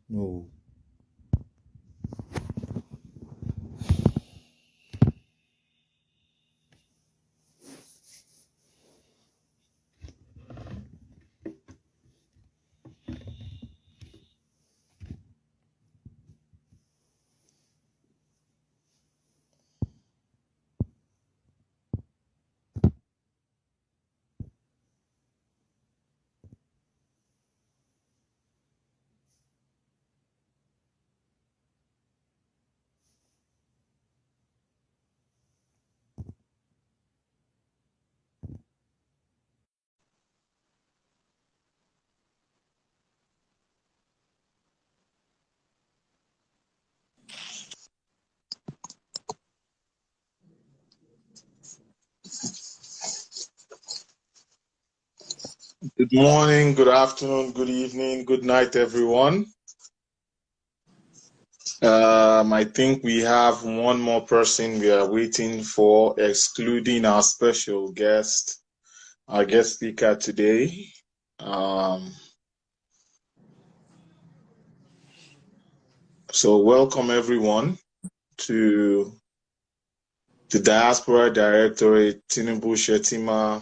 No. Good morning, good afternoon, good evening, good night, everyone. I think we have one more person we are waiting for, excluding our special guest, our guest speaker today. So welcome everyone to the Diaspora Directorate, Tinubu, Shettima,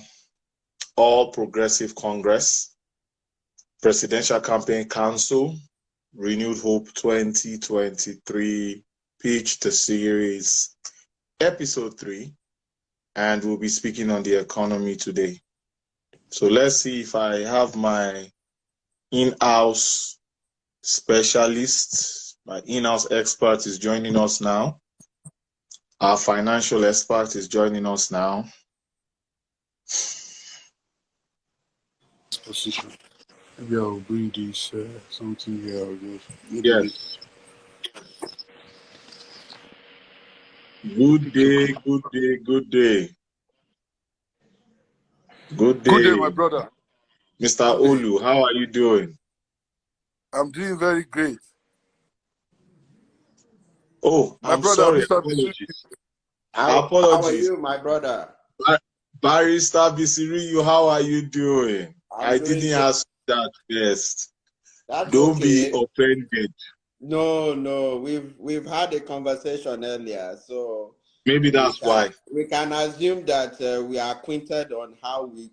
All Progressive Congress, Presidential Campaign Council, Renewed Hope 2023, Pitch the Series, Episode 3, and we'll be speaking on the economy today. So let's see if I have my in-house specialist, my in-house expert is joining us now. Our financial expert is joining us now. Position. Maybe I'll bring this something here. Yes. Good day, good day, good day. Good day. Good day, my brother. Mr. Olu, how are you doing? I'm doing very great. Oh, My I'm brother, sorry. Mr. Apologies. How are you, my brother? Barrister Bisiriyu, how are you doing? I didn't ask that first. Don't be offended. No, we've had a conversation earlier, so maybe that's why we can assume that we are acquainted on how we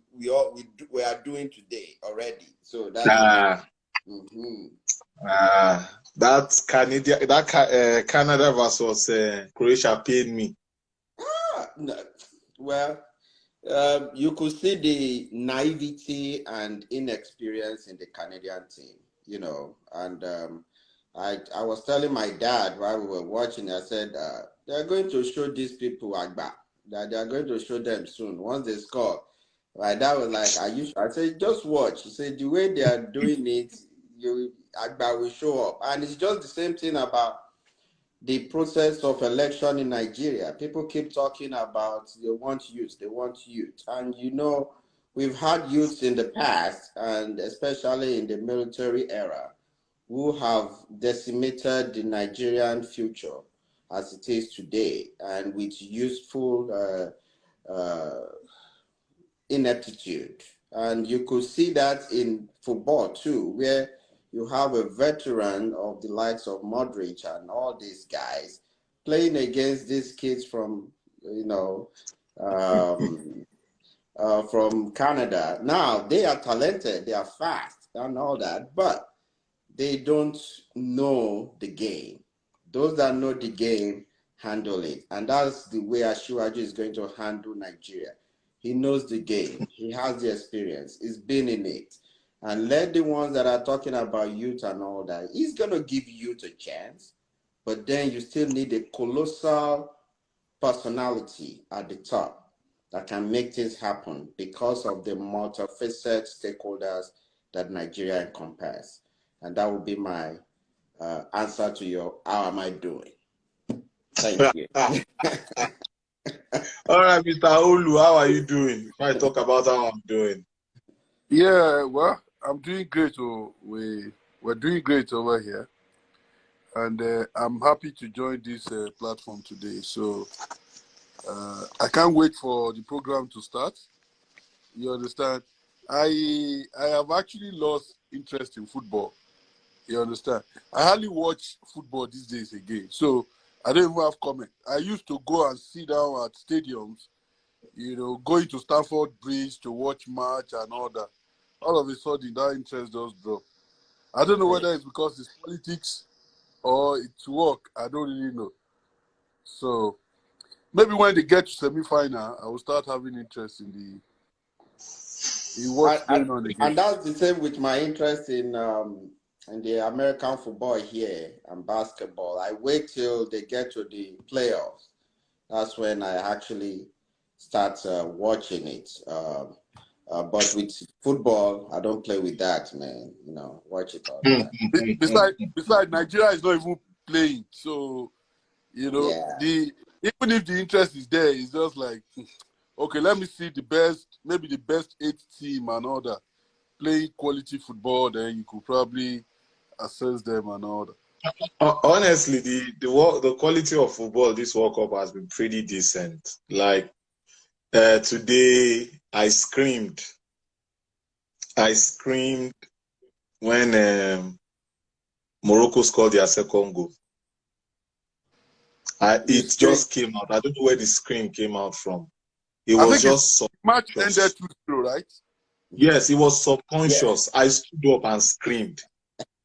are doing today already. So that's Canada versus Croatia paid me. No, well, you could see the naivety and inexperience in the Canadian team, and I was telling my dad while we were watching, I said, they're going to show these people Agba, that they're going to show them soon. Once they score, my dad was like, I said, just watch. He said, the way they are doing it, Agba will show up. And it's just the same thing about the process of election in Nigeria. People keep talking about they want youth. And we've had youths in the past, and especially in the military era, who have decimated the Nigerian future as it is today, and with useful ineptitude. And you could see that in football too, where you have a veteran of the likes of Modric and all these guys playing against these kids from, from Canada. Now, they are talented, they are fast and all that, but they don't know the game. Those that know the game handle it. And that's the way Ashiwaju is going to handle Nigeria. He knows the game. He has the experience. He's been in it. And let the ones that are talking about youth and all that, he's going to give youth a chance. But then you still need a colossal personality at the top that can make things happen because of the multifaceted stakeholders that Nigeria encompasses. And that would be my answer to your how am I doing? Thank you. All right, Mr. Olu, how are you doing? If I talk about how I'm doing. Yeah, well, I'm doing great. We're doing great over here. And I'm happy to join this platform today. So I can't wait for the program to start. You understand? I have actually lost interest in football. You understand? I hardly watch football these days again, so I don't even have comment. I used to go and sit down at stadiums, you know, going to Stamford Bridge to watch match and all that. All of a sudden, that interest just dropped. I don't know whether it's because it's politics or it's work. I don't really know. So maybe when they get to semi-final, I will start having interest in what's going on again. And that's the same with my interest in the American football here and basketball. I wait till they get to the playoffs. That's when I actually start watching it. But with football, I don't play with that, man. You know, watch it all the time. Besides, Nigeria is not even playing. So, you know, even if the interest is there, it's just like, okay, let me see maybe the best 8 team and all that. Play quality football, then you could probably assess them and all that. Honestly, the quality of football this World Cup has been pretty decent. Like today, I screamed when Morocco scored their second goal. It just came out. I don't know where the scream came out from. It was just match ended 2-0, right? Yes, it was subconscious. I stood up and screamed.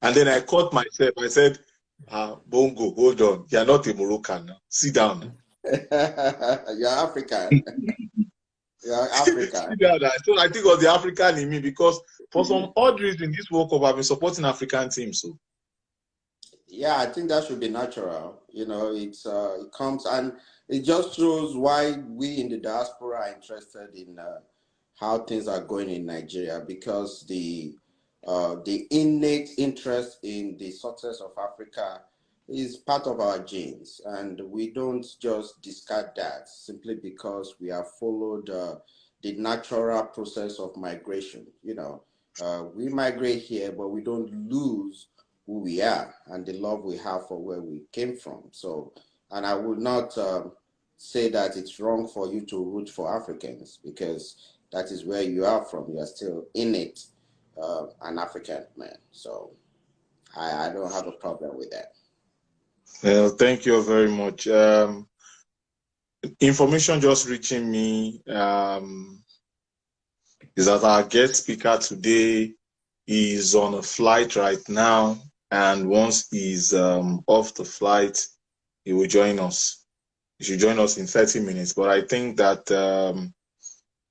And then I caught myself. I said, Bongo, hold on. You're not a Moroccan now. Sit down. You're African. You're African. So I think it was the African in me because for some odd reason, this World Cup I've been supporting African teams. So yeah, I think that should be natural. You know, it comes and it just shows why we in the diaspora are interested in how things are going in Nigeria, because the innate interest in the success of Africa is part of our genes, and we don't just discard that simply because we have followed the natural process of migration. You know, we migrate here, but we don't lose who we are and the love we have for where we came from. So, and I would not say that it's wrong for you to root for Africans, because that is where you are from. You are still innate an African man. So I don't have a problem with that. Well, thank you very much. Information just reaching me is that our guest speaker today is on a flight right now, and once he's off the flight, he will join us. He should join us in 30 minutes, but I think that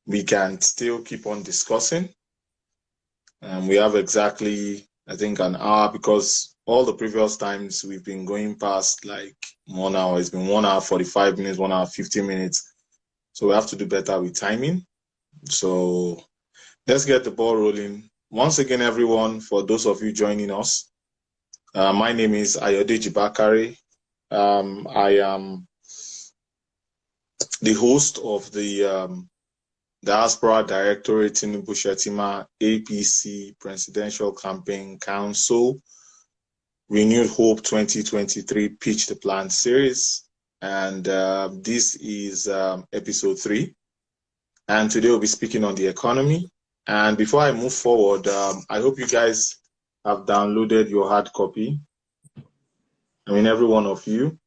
we can still keep on discussing. We have exactly, I think, an hour, because all the previous times we've been going past like 1 hour. It's been 1 hour 45 minutes, 1 hour 50 minutes. So we have to do better with timing. So let's get the ball rolling. Once again, everyone, for those of you joining us, my name is Ayodeji Bakare. I am the host of the Diaspora Directorate Tinubu Shettima APC Presidential Campaign Council Renewed Hope 2023 Pitch the Plan series. And this is episode 3. And today we'll be speaking on the economy. And before I move forward, I hope you guys have downloaded your hard copy. I mean, every one of you.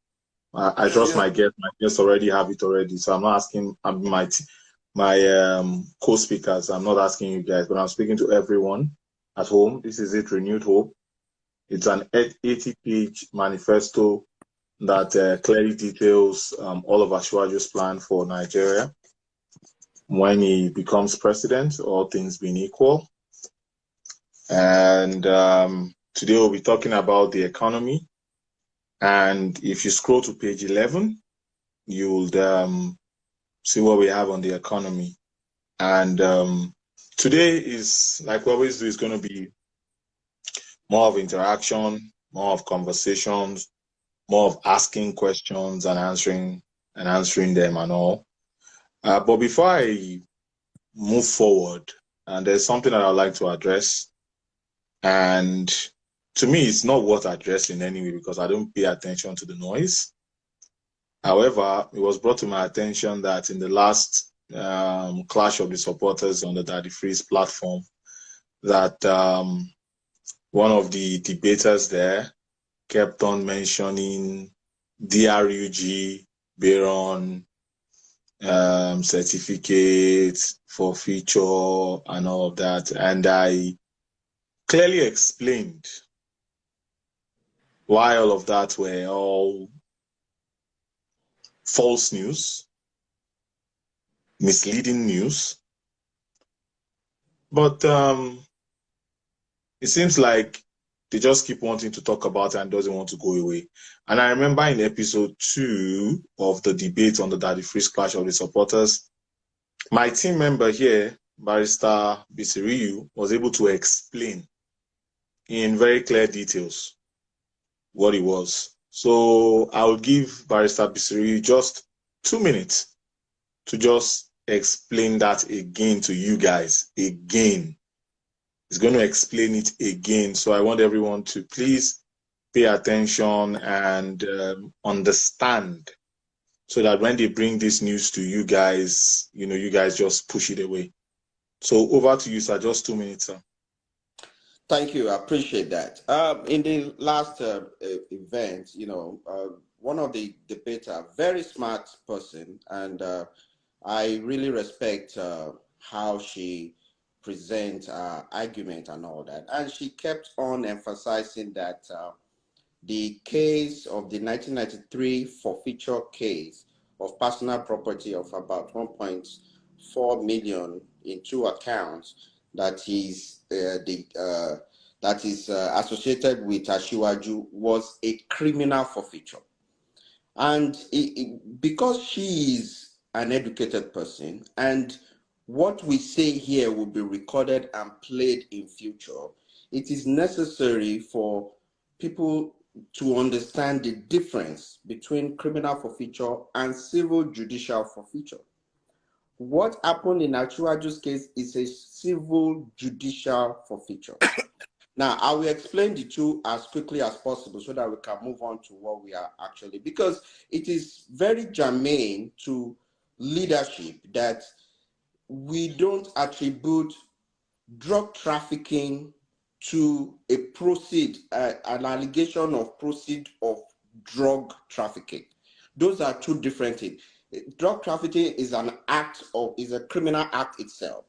I trust my guests already have it already. So I'm not asking my co-speakers. I'm not asking you guys, but I'm speaking to everyone at home. This is it, Renewed Hope. It's an 80-page manifesto that clearly details all of Ashwaju's plan for Nigeria when he becomes president, all things being equal. And today we'll be talking about the economy. And if you scroll to page 11, you'll see what we have on the economy. And today is, like we always do, is going to be more of interaction, more of conversations, more of asking questions and answering them and all. But before I move forward, and there's something that I'd like to address, and to me, it's not worth addressing anyway because I don't pay attention to the noise. However, it was brought to my attention that in the last clash of the supporters on the Daddy Freeze platform, that one of the debaters there kept on mentioning DRUG, Baron, certificates for feature and all of that. And I clearly explained why all of that were all false news, misleading news. But it seems like they just keep wanting to talk about it and doesn't want to go away. And I remember in episode 2 of the debate on the Daddy Freeze Clash of the Supporters, my team member here, Barrister Bisiriyu, was able to explain in very clear details what it was. So I'll give Barrister Bisiriyu just 2 minutes to just explain that again to you guys. Again. He's going to explain it again. So I want everyone to please pay attention and understand, so that when they bring this news to you guys, you guys just push it away. So over to you, sir. Just 2 minutes, sir. Thank you. I appreciate that. In the last event, one of the debater, very smart person, and I really respect how she present argument and all that. And she kept on emphasizing that the case of the 1993 forfeiture case of personal property of about 1.4 million in 2 accounts that is associated with Asiwaju was a criminal forfeiture. And because she is an educated person, and what we say here will be recorded and played in future, it is necessary for people to understand the difference between criminal forfeiture and civil judicial forfeiture. What happened in Asiwaju's case is a civil judicial forfeiture. Now, I will explain the two as quickly as possible so that we can move on to what we are actually, because it is very germane to leadership that we don't attribute drug trafficking to a an allegation of proceed of drug trafficking. Those are two different things. Drug trafficking is is a criminal act itself.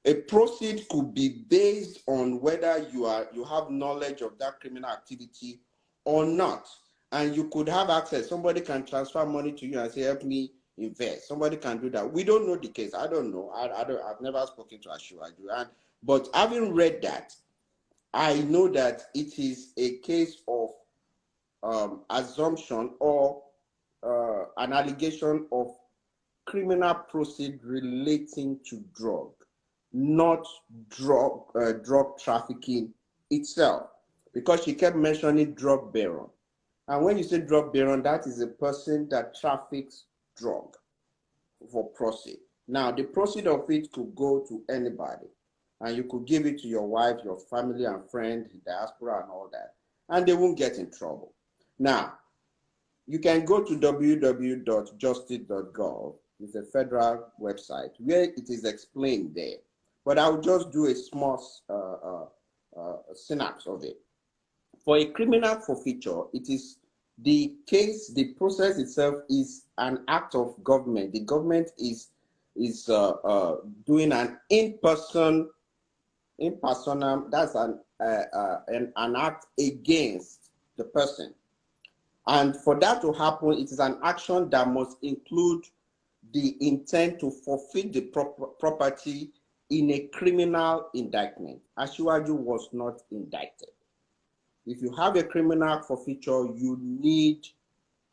A proceed could be based on whether you have knowledge of that criminal activity or not. And you could have access. Somebody can transfer money to you and say, help me invest. Somebody can do that. We don't know the case. I don't know. I've never spoken to Asiwaju. But having read that, I know that it is a case of assumption or an allegation of criminal proceed relating to drug, not drug trafficking itself, because she kept mentioning drug baron. And when you say drug baron, that is a person that traffics drug for proceed. Now, the proceed of it could go to anybody, and you could give it to your wife, your family and friend, diaspora and all that, and they won't get in trouble. Now, you can go to www.justice.gov. It's a federal website where it is explained there. But I'll just do a small synapse of it. For a criminal forfeiture, it is the case, the process itself is an act of government. The government is doing an in-person, that's an act against the person. And for that to happen, it is an action that must include the intent to forfeit the property in a criminal indictment. Asiwaju was not indicted. If you have a criminal forfeiture, you need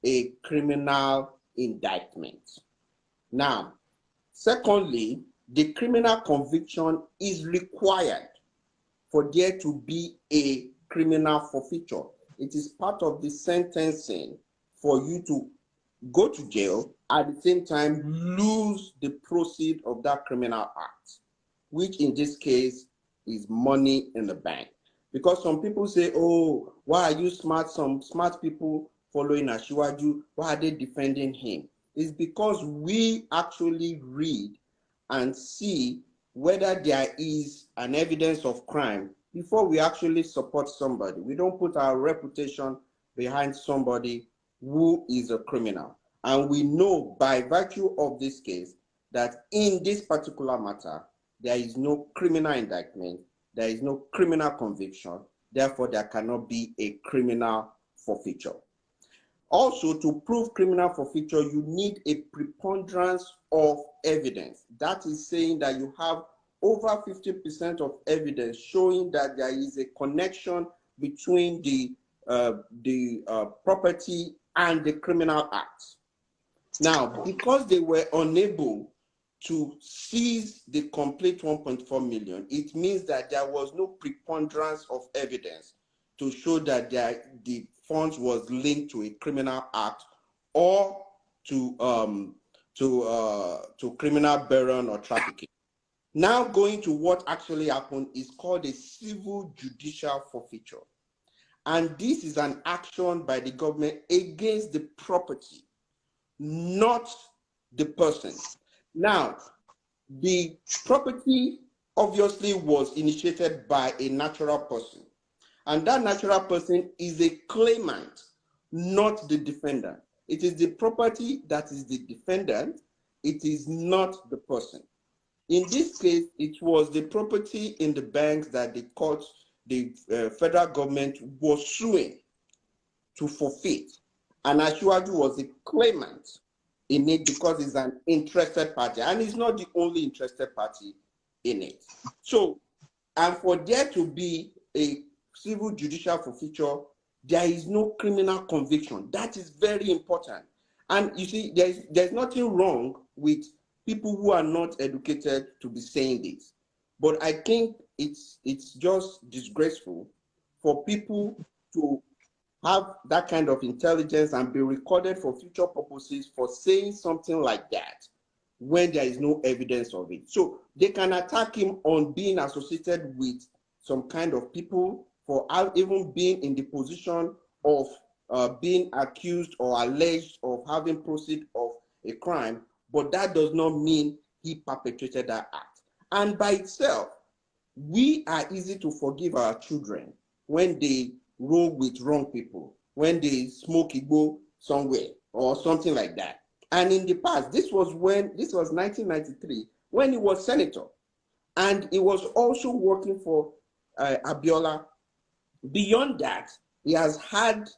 a criminal indictment. Now, secondly, the criminal conviction is required for there to be a criminal forfeiture. It is part of the sentencing for you to go to jail, at the same time lose the proceed of that criminal act, which in this case is money in the bank. Because some people say, oh, why are you smart? Some smart people following Asiwaju, why are they defending him? It's because we actually read and see whether there is an evidence of crime before we actually support somebody. We don't put our reputation behind somebody who is a criminal. And we know by virtue of this case that in this particular matter, there is no criminal indictment, there is no criminal conviction, therefore there cannot be a criminal forfeiture. Also, to prove criminal forfeiture, you need a preponderance of evidence. That is saying that you have over 50% of evidence showing that there is a connection between the property and the criminal act. Now, because they were unable to seize the complete 1.4 million, it means that there was no preponderance of evidence to show that the funds was linked to a criminal act or to criminal burden or trafficking. Now going to what actually happened is called a civil judicial forfeiture. And this is an action by the government against the property, not the person. Now, the property obviously was initiated by a natural person. And that natural person is a claimant, not the defendant. It is the property that is the defendant. It is not the person. In this case, it was the property in the banks that the court, the federal government was suing to forfeit. And Ashwaju was a claimant in it because he's an interested party. And he's not the only interested party in it. So, and for there to be a civil judicial forfeiture, there is no criminal conviction. That is very important. And you see, there's nothing wrong with people who are not educated to be saying this. But I think it's just disgraceful for people to have that kind of intelligence and be recorded for future purposes for saying something like that when there is no evidence of it. So they can attack him on being associated with some kind of people, for even being in the position of being accused or alleged of having proceed of a crime, but that does not mean he perpetrated that act. And by itself, we are easy to forgive our children when they roll with wrong people, when they smoke igbo somewhere or something like that. And in the past, this was 1993, when he was senator, and he was also working for Abiola. Beyond that, he has had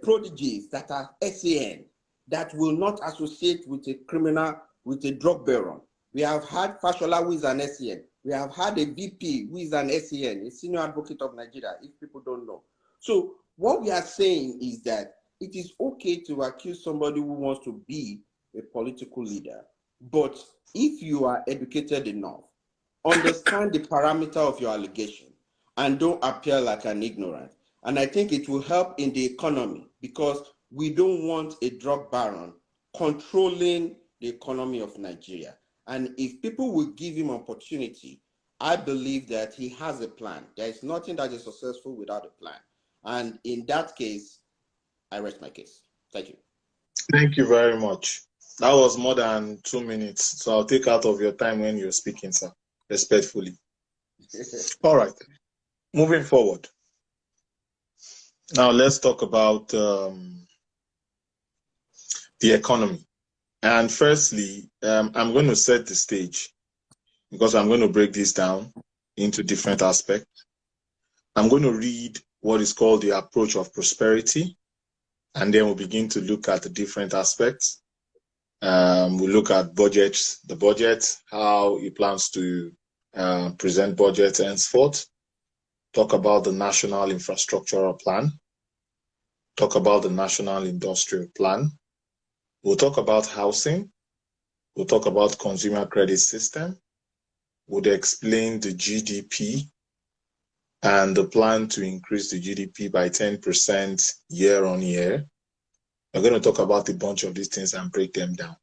prodigies that are SAN that will not associate with a criminal, with a drug baron. We have had Fashola, who is an SAN. We have had a VP, who is an SAN, a senior advocate of Nigeria, if people don't know. So what we are saying is that it is okay to accuse somebody who wants to be a political leader, but if you are educated enough, understand the parameter of your allegation, and don't appear like an ignorant. And I think it will help in the economy, because we don't want a drug baron controlling the economy of Nigeria. And if people will give him opportunity, I believe that he has a plan. There is nothing that is successful without a plan. And in that case, I rest my case. Thank you. Thank you very much. That was more than 2 minutes, so I'll take out of your time when you're speaking, sir, respectfully. All right. Moving forward, now let's talk about the economy. And firstly, I'm going to set the stage because I'm going to break this down into different aspects. I'm going to read what is called the approach of prosperity, and then we'll begin to look at the different aspects. We'll look at budgets, the budget, how he plans to present budgets henceforth. Talk about the National Infrastructural Plan, talk about the National Industrial Plan. We'll talk about housing. We'll talk about consumer credit system. We'll explain the GDP and the plan to increase the GDP by 10% year on year. We're going to talk about a bunch of these things and break them down.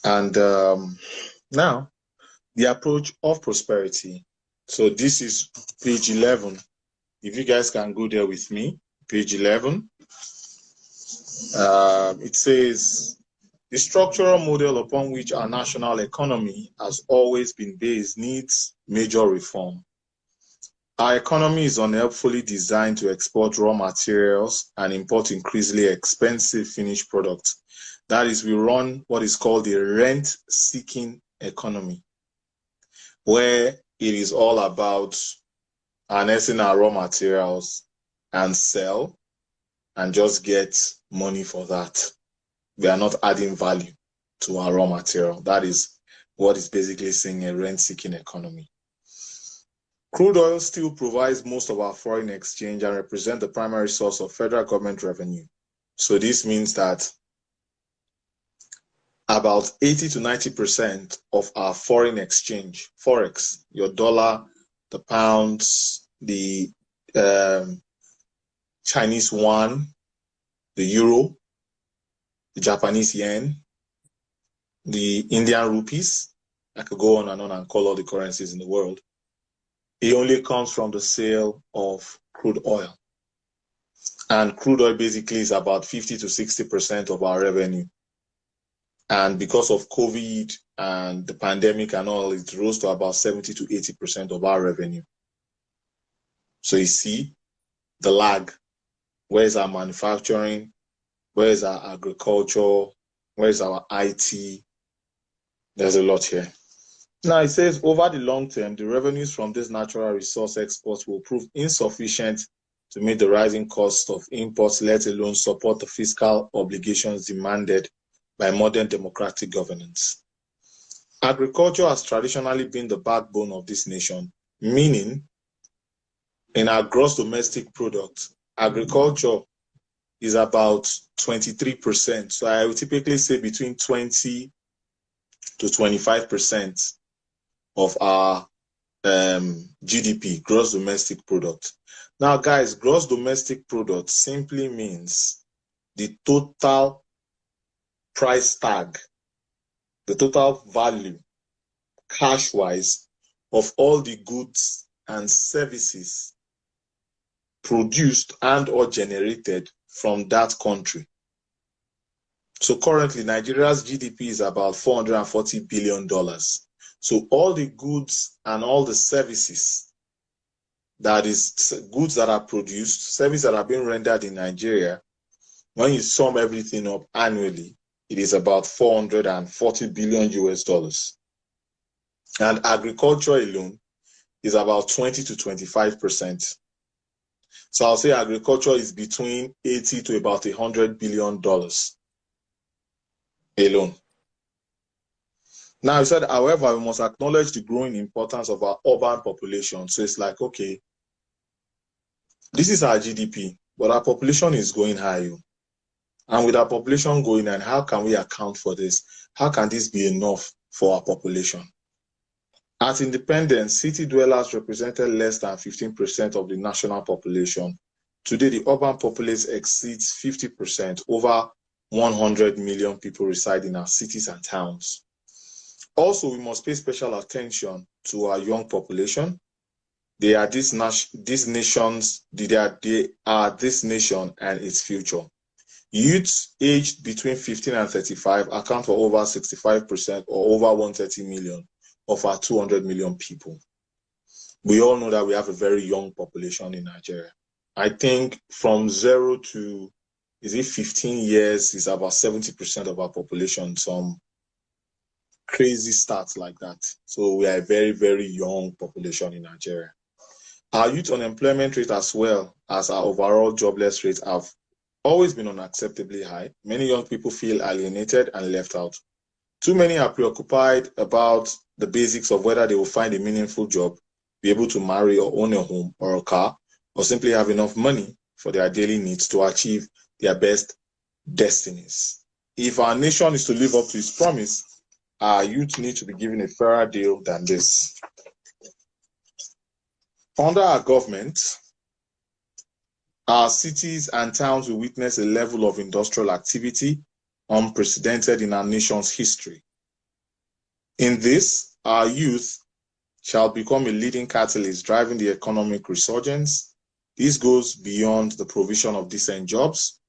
And now, the approach of prosperity. So this is page 11. If you guys can go there with me, page 11. It says, the structural model upon which our national economy has always been based needs major reform. Our economy is unhelpfully designed to export raw materials and import increasingly expensive finished products. That is, we run what is called the rent-seeking economy, where it is all about harnessing our raw materials and sell and just get money for that. We are not adding value to our raw material. That is what is basically saying a rent-seeking economy. Crude oil still provides most of our foreign exchange and represents the primary source of federal government revenue. So this means that about 80 to 90% of our foreign exchange, forex, your dollar, the pounds, the Chinese yuan, the euro, the Japanese yen, the Indian rupees, I could go on and call all the currencies in the world. It only comes from the sale of crude oil. And crude oil basically is about 50 to 60% of our revenue. And because of COVID and the pandemic and all, it rose to about 70 to 80% of our revenue. So you see the lag. Where is our manufacturing? Where is our agriculture? Where is our IT? There's a lot here. Now it says over the long term, the revenues from this natural resource exports will prove insufficient to meet the rising cost of imports, let alone support the fiscal obligations demanded by modern democratic governance. Agriculture has traditionally been the backbone of this nation, meaning in our gross domestic product, agriculture is about 23%. So I would typically say between 20 to 25% of our GDP, gross domestic product. Now, guys, gross domestic product simply means the total price tag, the total value, cash-wise, of all the goods and services produced and or generated from that country. So currently, Nigeria's GDP is about $440 billion. So all the goods and all the services, that is goods that are produced, services that are being rendered in Nigeria, when you sum everything up annually, it is about 440 billion US dollars. And agriculture alone is about 20 to 25%. So I'll say agriculture is between 80 to about $100 billion alone. Now, I said, however, we must acknowledge the growing importance of our urban population. So it's like, okay, this is our GDP, but our population is going high. And with our population going, and how can we account for this? How can this be enough for our population? At independence, city dwellers represented less than 15% of the national population. Today, the urban populace exceeds 50%. Over 100 million people reside in our cities and towns. Also, we must pay special attention to our young population. They are this nation and its future. Youths aged between 15 and 35 account for over 65% or over 130 million of our 200 million people. We all know that we have a very young population in Nigeria. I think from 0 to 15 years is about 70% of our population, some crazy stats like that. So we are a very, very young population in Nigeria. Our youth unemployment rate as well as our overall jobless rate have always been unacceptably high. Many young people feel alienated and left out. Too many are preoccupied about the basics of whether they will find a meaningful job, be able to marry or own a home or a car, or simply have enough money for their daily needs to achieve their best destinies. If our nation is to live up to its promise, our youth need to be given a fairer deal than this. Under our government, our cities and towns will witness a level of industrial activity unprecedented in our nation's history. In this, our youth shall become a leading catalyst driving the economic resurgence. This goes beyond the provision of decent jobs.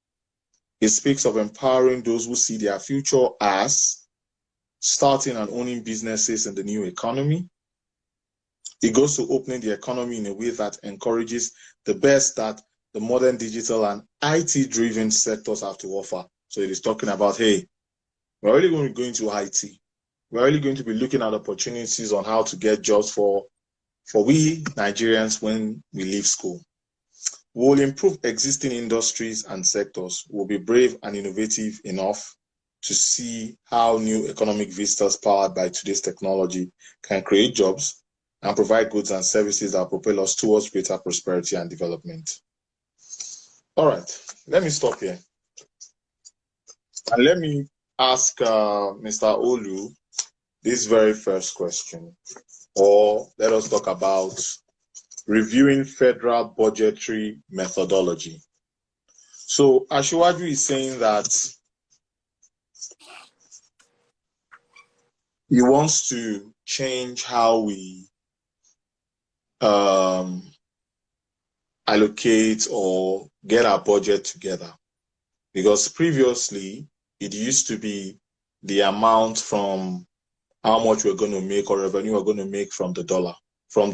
It speaks of empowering those who see their future as starting and owning businesses in the new economy, It goes to opening the economy in a way that encourages the best that the modern digital and IT-driven sectors have to offer. So it is talking about, hey, we're really going to go into IT. We're really going to be looking at opportunities on how to get jobs for we Nigerians when we leave school. We'll improve existing industries and sectors. We'll be brave and innovative enough to see how new economic vistas powered by today's technology can create jobs and provide goods and services that propel us towards greater prosperity and development. All right, let me stop here. And let me ask Mr. Olu this very first question, or let us talk about reviewing federal budgetary methodology. So Asiwaju is saying that he wants to change how we allocate or get our budget together. Because previously, it used to be the amount from how much we're going to make or revenue we're going to make from the dollar, from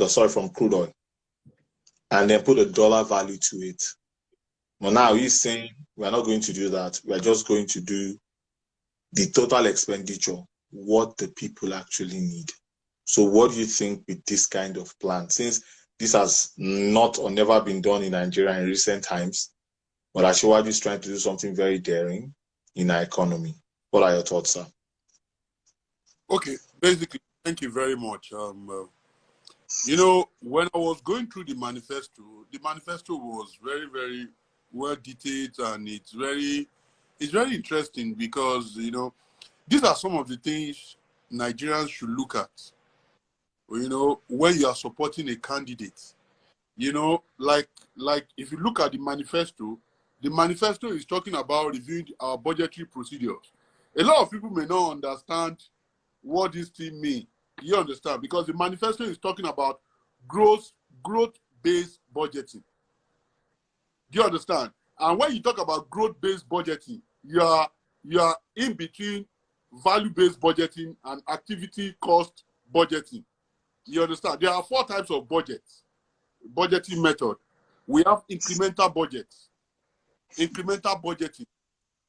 crude oil, and then put a dollar value to it. But now he's saying we're not going to do that. We're just going to do the total expenditure, what the people actually need. So what do you think with this kind of plan? Since this has not or never been done in Nigeria in recent times, but Asiwaju is trying to do something very daring in our economy. What are your thoughts, sir? Okay, basically, thank you very much. You know, when I was going through the manifesto was very, very well detailed, and it's very interesting because, you know, these are some of the things Nigerians should look at, you know, when you are supporting a candidate. You know, like if you look at the manifesto is talking about reviewing our budgetary procedures. A lot of people may not understand what this thing means. You understand? Because the manifesto is talking about growth-based budgeting. Do you understand? And when you talk about growth-based budgeting, you are in between value-based budgeting and activity cost budgeting. You understand? There are 4 types of budgeting method. We have incremental budgets. Incremental budgeting.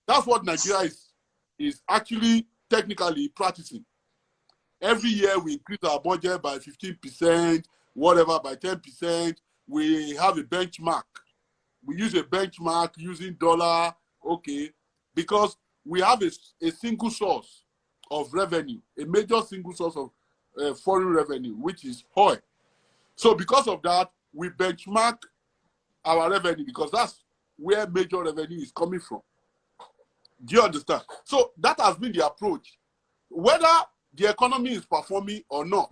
That's what Nigeria is actually technically practicing. Every year we increase our budget by 15%, whatever, by 10%. We have a benchmark. We use a benchmark using dollar, okay, because we have a single source of revenue, a major single source of foreign revenue, which is oil. So because of that, we benchmark our revenue because that's where major revenue is coming from. Do you understand? So that has been the approach. Whether the economy is performing or not,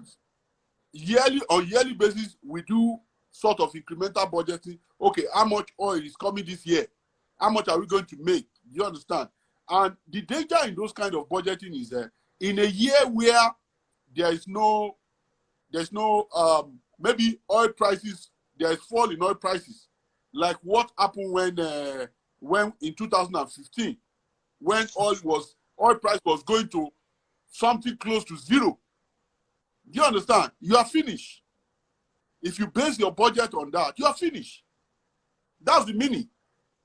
on yearly basis, we do sort of incremental budgeting. Okay, how much oil is coming this year? How much are we going to make? Do you understand? And the danger in those kind of budgeting is that in a year where there's no maybe oil prices, there is fall in oil prices, like what happened when in 2015, when oil price was going to something close to zero. Do you understand? You are finished. If you base your budget on that, you are finished. That's the meaning.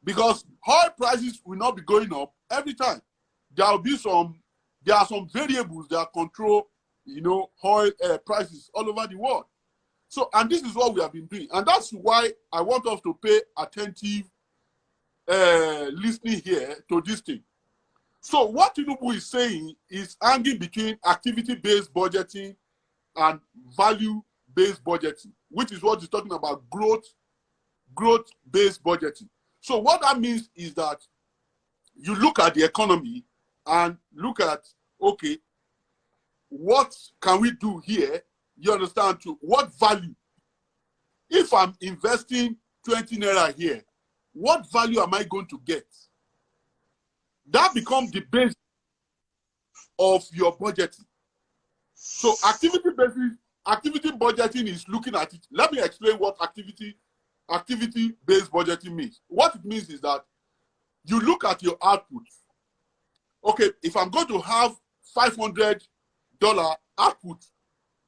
Because oil prices will not be going up every time. There are some variables that control, you know, oil prices all over the world. So, and this is what we have been doing. And that's why I want us to pay attentive listening here to this thing. So what Tinubu is saying is hanging between activity-based budgeting and value-based budgeting, which is what he's talking about, growth-based budgeting. So what that means is that you look at the economy and look at, okay, what can we do here? You understand, to what value? If I'm investing 20 naira here, what value am I going to get? That becomes the base of your budgeting. So activity budgeting is looking at it. Let me explain what activity-based budgeting means. What it means is that you look at your output. Okay, if I'm going to have $500 output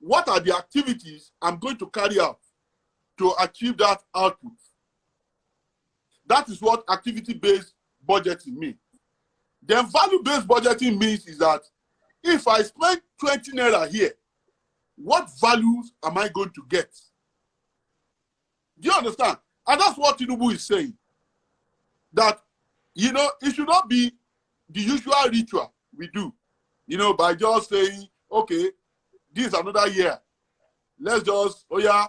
what are the activities I'm going to carry out to achieve that output? That is what activity-based budgeting means. Then value-based budgeting means is that if I spend 20 naira here, what values am I going to get? Do you understand? And that's what Tinubu is saying. That, you know, it should not be the usual ritual we do, you know, by just saying, okay, this is another year. Let's just, oh yeah,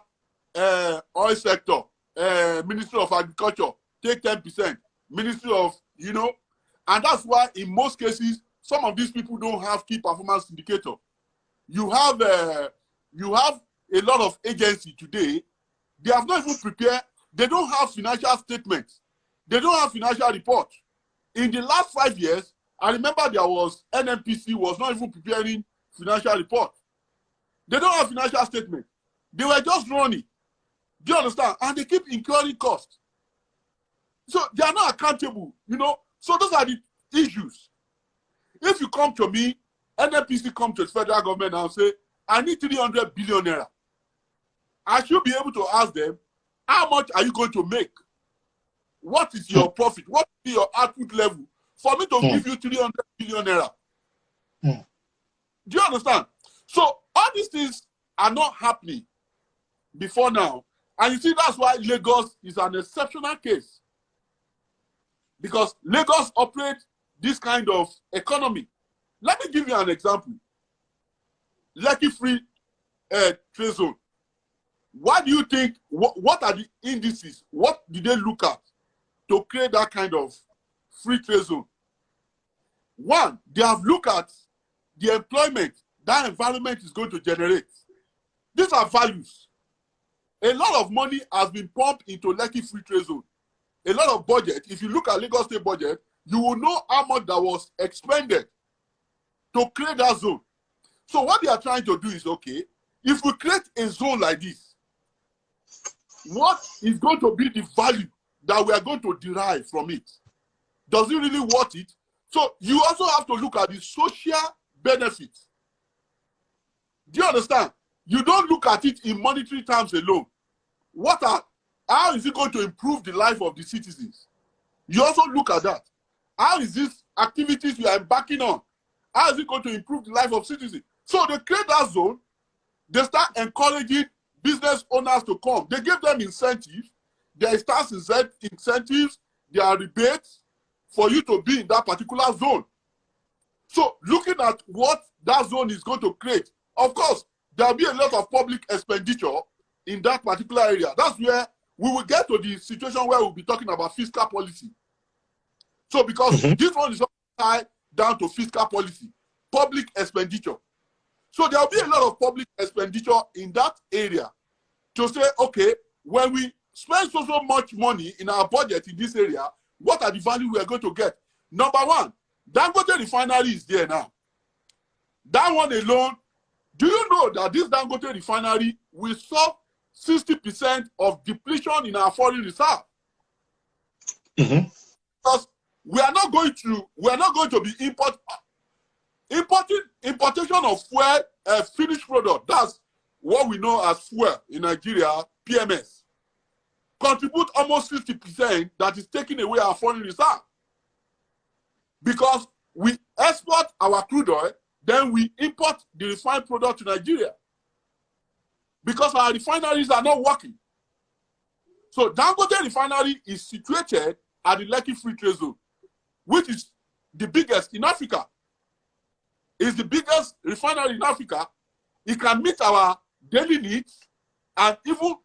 oil sector, Ministry of Agriculture, take 10%, Ministry of, you know, and that's why in most cases, some of these people don't have key performance indicator. You have a lot of agencies today, they have not even prepared, they don't have financial statements, they don't have financial reports. In the last 5 years, I remember there was NMPC was not even preparing financial report. They don't have financial statement. They were just running. Do you understand? And they keep incurring costs. So they are not accountable, you know. So those are the issues. If you come to me, NMPC come to the federal government and say, I need 300 billion naira. I should be able to ask them, how much are you going to make? What is your profit? What is your output level for me to give you 300 billion naira? Do you understand? So all these things are not happening before now. And you see, that's why Lagos is an exceptional case. Because Lagos operates this kind of economy. Let me give you an example. Lekki Free Trade Zone. Why do you think, what are the indices? What did they look at to create that kind of free trade zone? One, they have looked at the employment that environment is going to generate. These are values. A lot of money has been pumped into Lekki Free Trade Zone. A lot of budget. If you look at Lagos State budget, you will know how much that was expended to create that zone. So what they are trying to do is, okay, if we create a zone like this, what is going to be the value that we are going to derive from it? Does it really worth it? So you also have to look at the social benefits. Do you understand? You don't look at it in monetary terms alone. How is it going to improve the life of the citizens? You also look at that. How is this activities you are embarking on? How is it going to improve the life of citizens? So they create that zone. They start encouraging business owners to come. They give them incentives. There is tax incentives. There are rebates for you to be in that particular zone. So looking at what that zone is going to create, of course, there will be a lot of public expenditure in that particular area. That's where we will get to the situation where we'll be talking about fiscal policy. So because this one is tied down to fiscal policy, public expenditure. So there will be a lot of public expenditure in that area to say, okay, when we spend so much money in our budget in this area, what are the value we are going to get? Number one, Dangote refinery is there now. That one alone, do you know that this Dangote refinery will solve 60% of depletion in our foreign reserve? Because we are not going to be importation of fuel, finished product. That's what we know as fuel in Nigeria, PMS. Contribute almost 50% that is taking away our foreign reserve. Because we export our crude oil, then we import the refined product to Nigeria. Because our refineries are not working. So Dangote refinery is situated at the Lekki Free Trade Zone, which is the biggest in Africa. It's the biggest refinery in Africa. It can meet our daily needs and even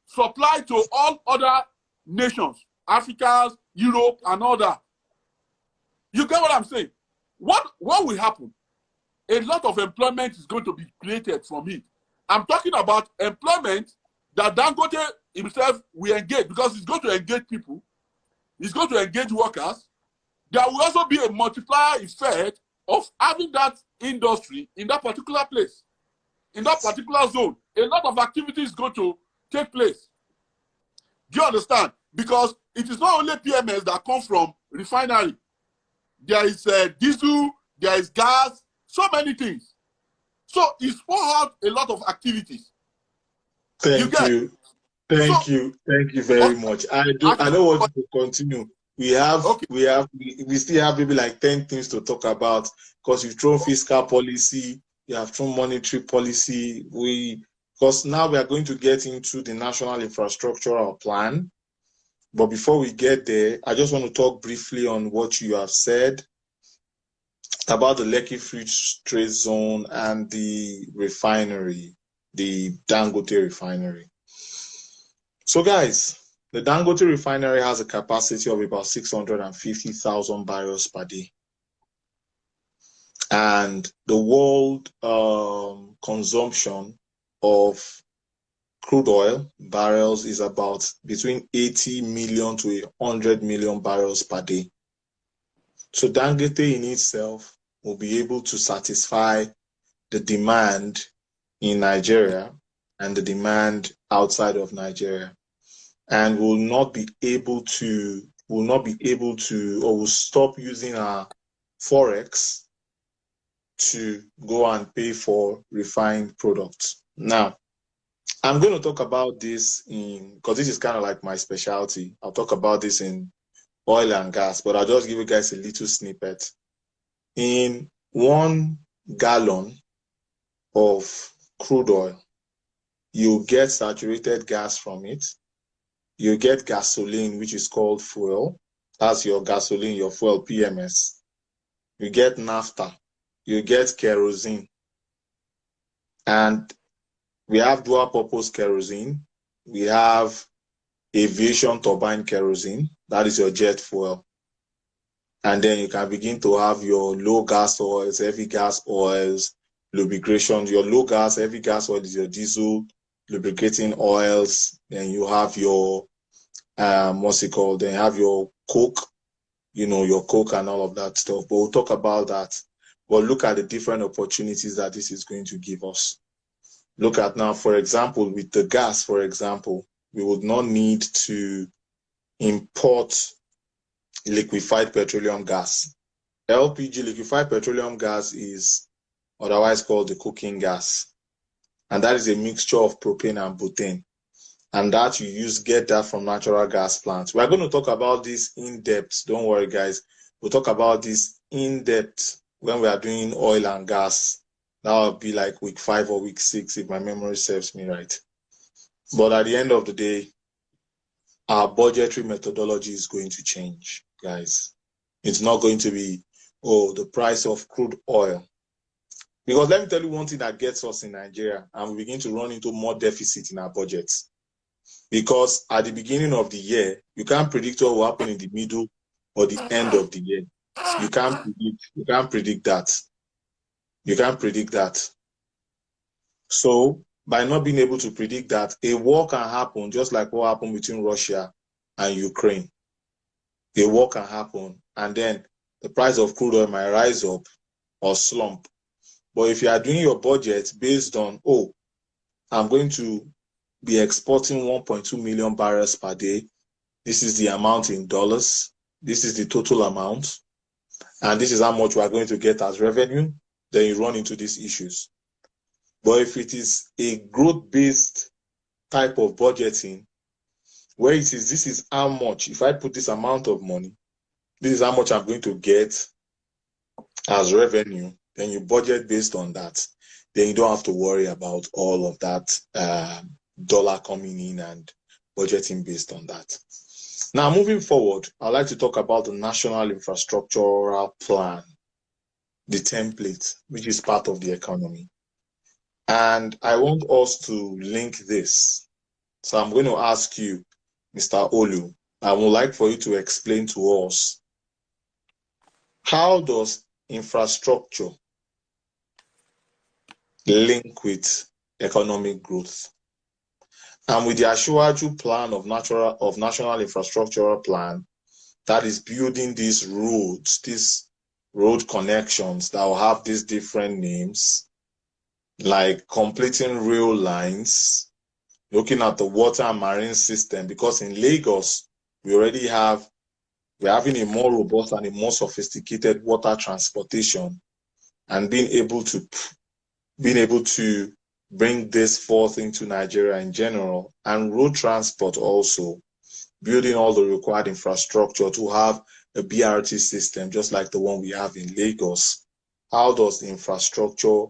supply to all other nations, Africa, Europe, and all that. You get what I'm saying? What will happen? A lot of employment is going to be created from it. I'm talking about employment that Dangote himself will engage, because he's going to engage people. He's going to engage workers. There will also be a multiplier effect of having that industry in that particular place, in that particular zone. A lot of activity is going to take place. Do you understand? Because it is not only PMS that come from refinery. There is diesel, there is gas, so many things. So it spur out a lot of activities. Thank you. Thank you very much. I don't want to continue. We still have maybe like 10 things to talk about, because you've thrown fiscal policy, you have thrown monetary policy. Because now we are going to get into the national infrastructural plan. But before we get there, I just want to talk briefly on what you have said about the Lekki Free Trade Zone and the refinery, the Dangote refinery. So guys, the Dangote refinery has a capacity of about 650,000 barrels per day. And the world consumption of crude oil barrels is about between 80 million to 100 million barrels per day. So Dangote in itself will be able to satisfy the demand in Nigeria and the demand outside of Nigeria, and will not be able to, or will stop using our forex to go and pay for refined products. Now, I'm going to talk about this because this is kind of like my specialty. I'll talk about this in oil and gas, but I'll just give you guys a little snippet. In 1 gallon of crude oil, you get saturated gas from it. You get gasoline, which is called fuel. That's your gasoline, your fuel, PMS. You get naphtha. You get kerosene. And we have dual purpose kerosene. We have aviation turbine kerosene. That is your jet fuel. And then you can begin to have your low gas oils, heavy gas oils, lubrication. Your low gas, heavy gas oil is your diesel, lubricating oils. Then you have your, what's it called? Then you have your coke, your coke and all of that stuff. But we'll talk about that. But look at the different opportunities that this is going to give us. Look at now, for example, with the gas, for example, we would not need to import liquefied petroleum gas. LPG, liquefied petroleum gas, is otherwise called the cooking gas. And that is a mixture of propane and butane. And that get that from natural gas plants. We're going to talk about this in depth. Don't worry, guys. We'll talk about this in depth when we are doing oil and gas. That will be like week 5 or week 6, if my memory serves me right. But at the end of the day, our budgetary methodology is going to change, guys. It's not going to be, the price of crude oil. Because let me tell you one thing that gets us in Nigeria, and we begin to run into more deficit in our budgets. Because at the beginning of the year, you can't predict what will happen in the middle or the end of the year. You can't predict that. You can't predict that. So by not being able to predict that, a war can happen, just like what happened between Russia and Ukraine. A war can happen, and then the price of crude oil might rise up or slump. But if you are doing your budget based on, I'm going to be exporting 1.2 million barrels per day, this is the amount in dollars, this is the total amount, and this is how much we are going to get as revenue, then you run into these issues. But if it is a growth-based type of budgeting, where it is, this is how much, if I put this amount of money, this is how much I'm going to get as revenue, then you budget based on that. Then you don't have to worry about all of that dollar coming in and budgeting based on that. Now, moving forward, I'd like to talk about the National Infrastructural Plan, the template, which is part of the economy. And I want us to link this. So I'm going to ask you, Mr. Olu, I would like for you to explain to us, how does infrastructure link with economic growth? And with the Ashwaju plan of National Infrastructural Plan, that is building these roads, these road connections that will have these different names, like completing rail lines, looking at the water and marine system, because in Lagos, we're having a more robust and a more sophisticated water transportation, and being able to being able to bring this forth into Nigeria in general, and road transport also, building all the required infrastructure to have a BRT system just like the one we have in Lagos. How does the infrastructure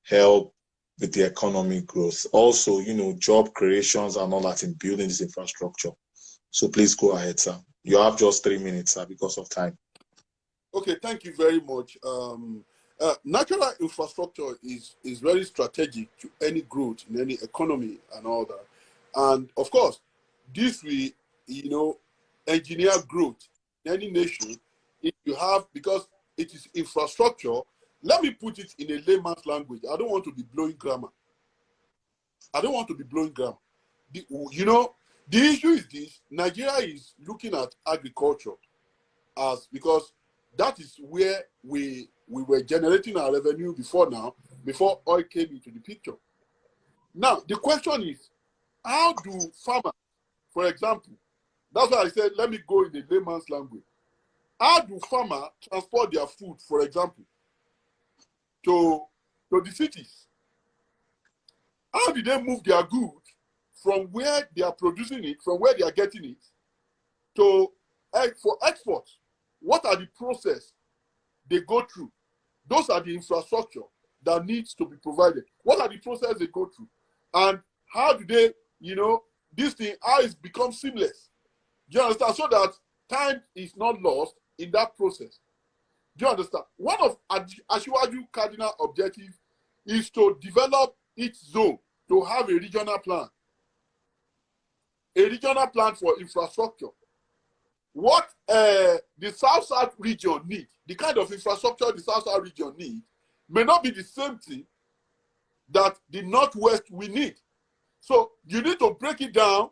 help with the economic growth? Also, job creations and all that in building this infrastructure. So please go ahead, sir. You have just 3 minutes, sir, because of time. Okay, thank you very much. Natural infrastructure is very strategic to any growth in any economy and all that. And of course, this will, engineer growth in any nation if you have, because it is infrastructure. Let me put it in a layman's language. I don't want to be blowing grammar. The issue is this: Nigeria is looking at agriculture because that is where we were generating our revenue before oil came into the picture. Now, the question is, how do farmers, for example, that's why I said, let me go in the layman's language. How do farmers transport their food, for example, to the cities? How do they move their goods from where they are producing it, from where they are getting it, for export? What are the process they go through? Those are the infrastructure that needs to be provided. What are the process they go through? And how do they, this thing, how it becomes seamless? Do you understand? So that time is not lost in that process. Do you understand? One of Asiwaju's cardinal objectives is to develop each zone to have a regional plan. A regional plan for infrastructure. What the South-South region needs, the kind of infrastructure the South-South region needs, may not be the same thing that the Northwest will need. So you need to break it down,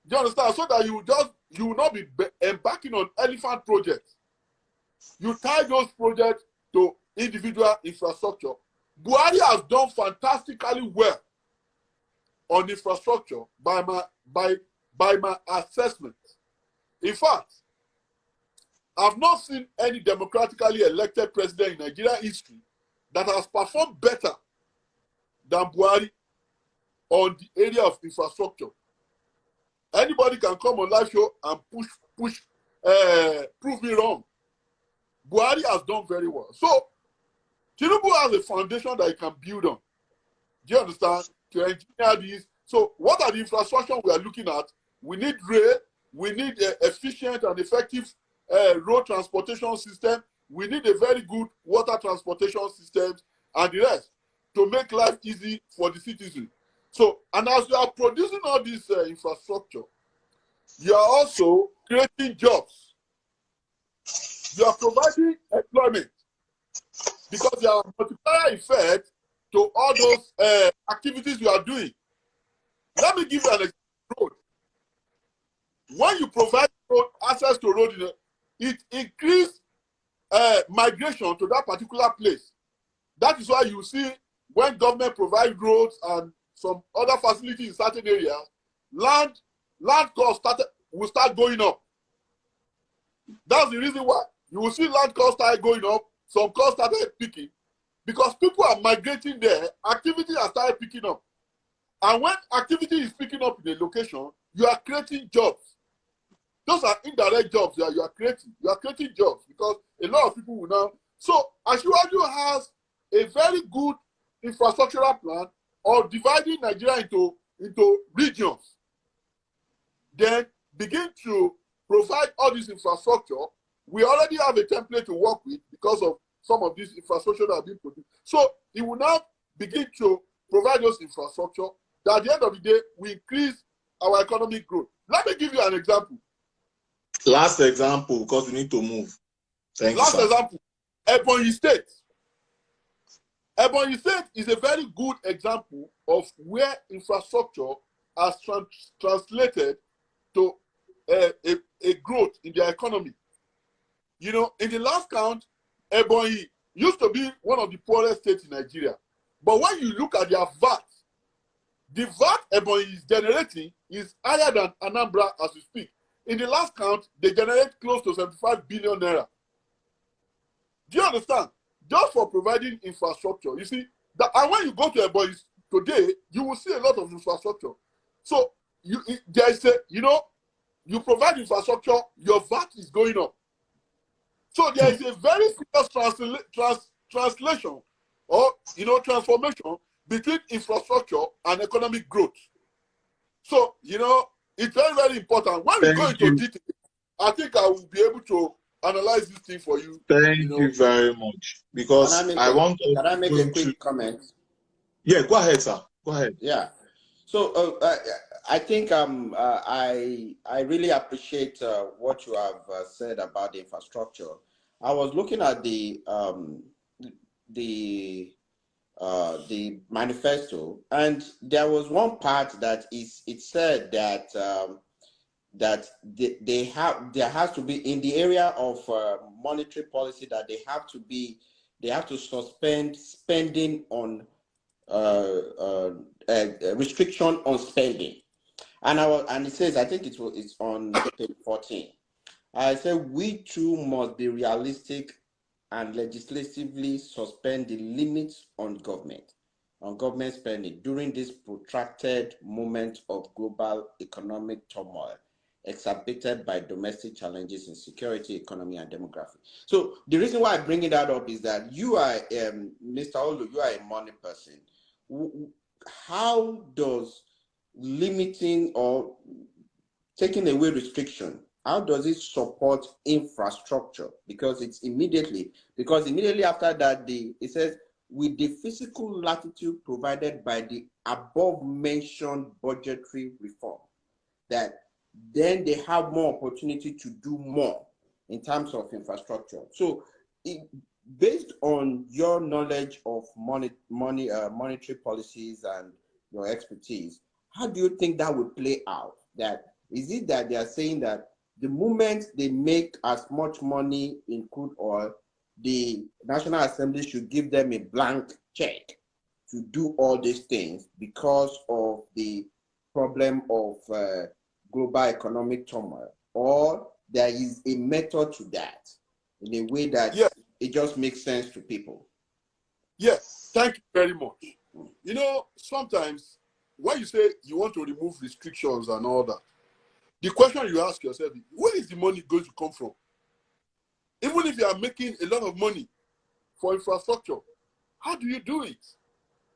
do you understand, so that you will not be embarking on elephant projects. You tie those projects to individual infrastructure. Buhari has done fantastically well on infrastructure by my assessment. In fact, I've not seen any democratically elected president in Nigerian history that has performed better than Buhari on the area of infrastructure. Anybody can come on live show and prove me wrong. Buhari has done very well. So, Tinubu has a foundation that he can build on. Do you understand? To engineer this. So, what are the infrastructure we are looking at? We need rail. We need efficient and effective road transportation system. We need a very good water transportation system and the rest to make life easy for the citizens. So, and as you are producing all this infrastructure, you are also creating jobs. You are providing employment because there are multiplier effect to all those activities you are doing. Let me give you an example. When you provide road, access to road, it increases migration to that particular place. That is why you see when government provides roads and some other facilities in certain areas, land costs will start going up. That's the reason why you will see land costs start going up. Some costs started picking because people are migrating there. Activity has started picking up, and when activity is picking up in a location, you are creating jobs. Those are indirect jobs that you are creating. You are creating jobs because a lot of people will now. So Asiwaju has a very good infrastructural plan of dividing Nigeria into regions. Then begin to provide all this infrastructure. We already have a template to work with because of some of these infrastructure that have been produced. So it will now begin to provide those infrastructure that at the end of the day we increase our economic growth. Let me give you an example. Last example, because we need to move. Thank you, Last sir. example, Ebonyi State. Ebonyi State is a very good example of where infrastructure has translated to a growth in their economy. You know, in the last count, Ebonyi used to be one of the poorest states in Nigeria. But when you look at their VAT, the VAT Ebonyi is generating is higher than Anambra as we speak. In the last count, they generate close to 75 billion naira. Do you understand? Just for providing infrastructure. You see, And when you go to a boys today, you will see a lot of infrastructure. So there is you provide infrastructure, your VAT is going up. So there is a very serious translation or transformation between infrastructure and economic growth. So it's very, very important. When we go into detail, I think I will be able to analyze this thing for you. Thank you very much. Because can I make a quick comment? Yeah, go ahead, sir. Go ahead. Yeah. So I think I really appreciate what you have said about the infrastructure. I was looking at the manifesto, and there was one part that it said that that there has to be in the area of monetary policy that they have to suspend spending on restriction on spending, and it says, I think it's on page 14. I said we too must be realistic and legislatively suspend the limits on government spending during this protracted moment of global economic turmoil exacerbated by domestic challenges in security, economy, and demography. So the reason why I'm bringing that up is that you are, Mr. Olu, you are a money person. How does limiting or taking away restriction, how does it support infrastructure? Because immediately after that, it says, with the physical latitude provided by the above mentioned budgetary reform, that then they have more opportunity to do more in terms of infrastructure. So based on your knowledge of monetary policies and your expertise, how do you think that would play out? Is it that they are saying that the moment they make as much money in crude oil, the National Assembly should give them a blank check to do all these things because of the problem of global economic turmoil? Or there is a method to that in a way that it just makes sense to people? Yes, thank you very much. Sometimes when you say you want to remove restrictions and all that, the question you ask yourself is, where is the money going to come from? Even if you are making a lot of money for infrastructure, how do you do it?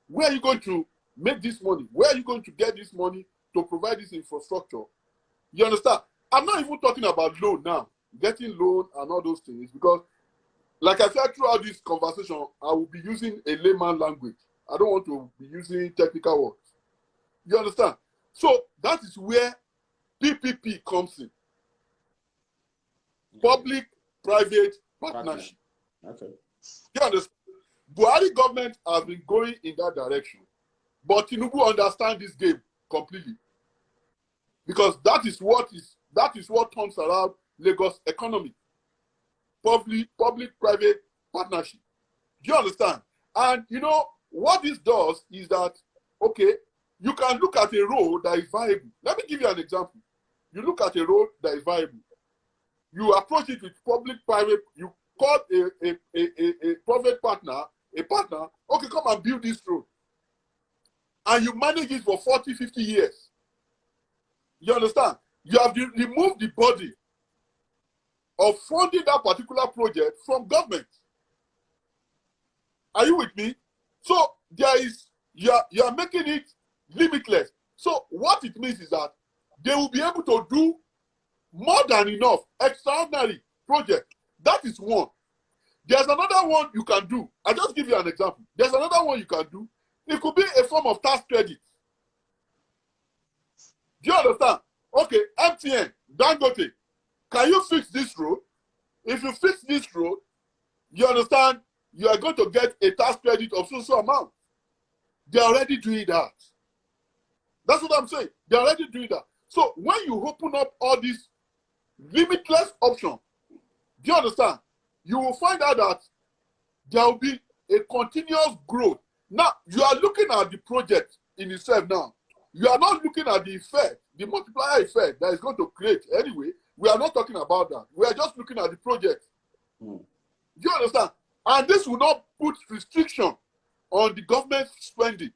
Where are you going to make this money? Where are you going to get this money to provide this infrastructure? You understand? I'm not even talking about loan now, getting loan and all those things, because like I said, throughout this conversation, I will be using a layman language. I don't want to be using technical words. You understand? So that is where PPP comes in. Public-private partnership. Okay. You understand? Buhari government has been going in that direction, but Tinubu understands this game completely, because that is what turns around Lagos economy. Public-private partnership. Do you understand? And what this does is that, okay, you can look at a road that is viable. Let me give you an example. You look at a road that is viable. You approach it with public-private. You call a private partner, okay, come and build this road. And you manage it for 40, 50 years. You understand? You have removed the body of funding that particular project from government. Are you with me? So you are making it limitless. So what it means is that they will be able to do more than enough extraordinary project. That is one. There's another one you can do. I'll just give you an example. There's another one you can do. It could be a form of tax credit. Do you understand? Okay, MTN, Dangote, can you fix this road? If you fix this road, you understand, you are going to get a tax credit of so amount. They're already doing that. That's what I'm saying. They're already doing that. So when you open up all these limitless options, do you understand? You will find out that there will be a continuous growth. Now, you are looking at the project in itself now. You are not looking at the effect, the multiplier effect that is going to create anyway. We are not talking about that. We are just looking at the project. Do you understand? And this will not put restriction on the government spending.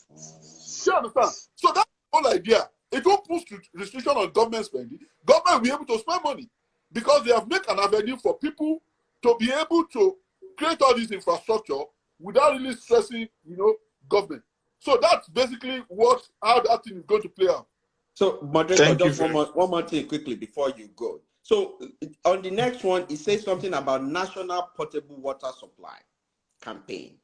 You understand? So that's the whole idea. If you put restriction on government spending, government will be able to spend money because they have made an avenue for people to be able to create all this infrastructure without really stressing, government. So that's basically how that thing is going to play out. So, moderator, just one more thing quickly before you go. So, on the next one, it says something about National Potable Water Supply campaign.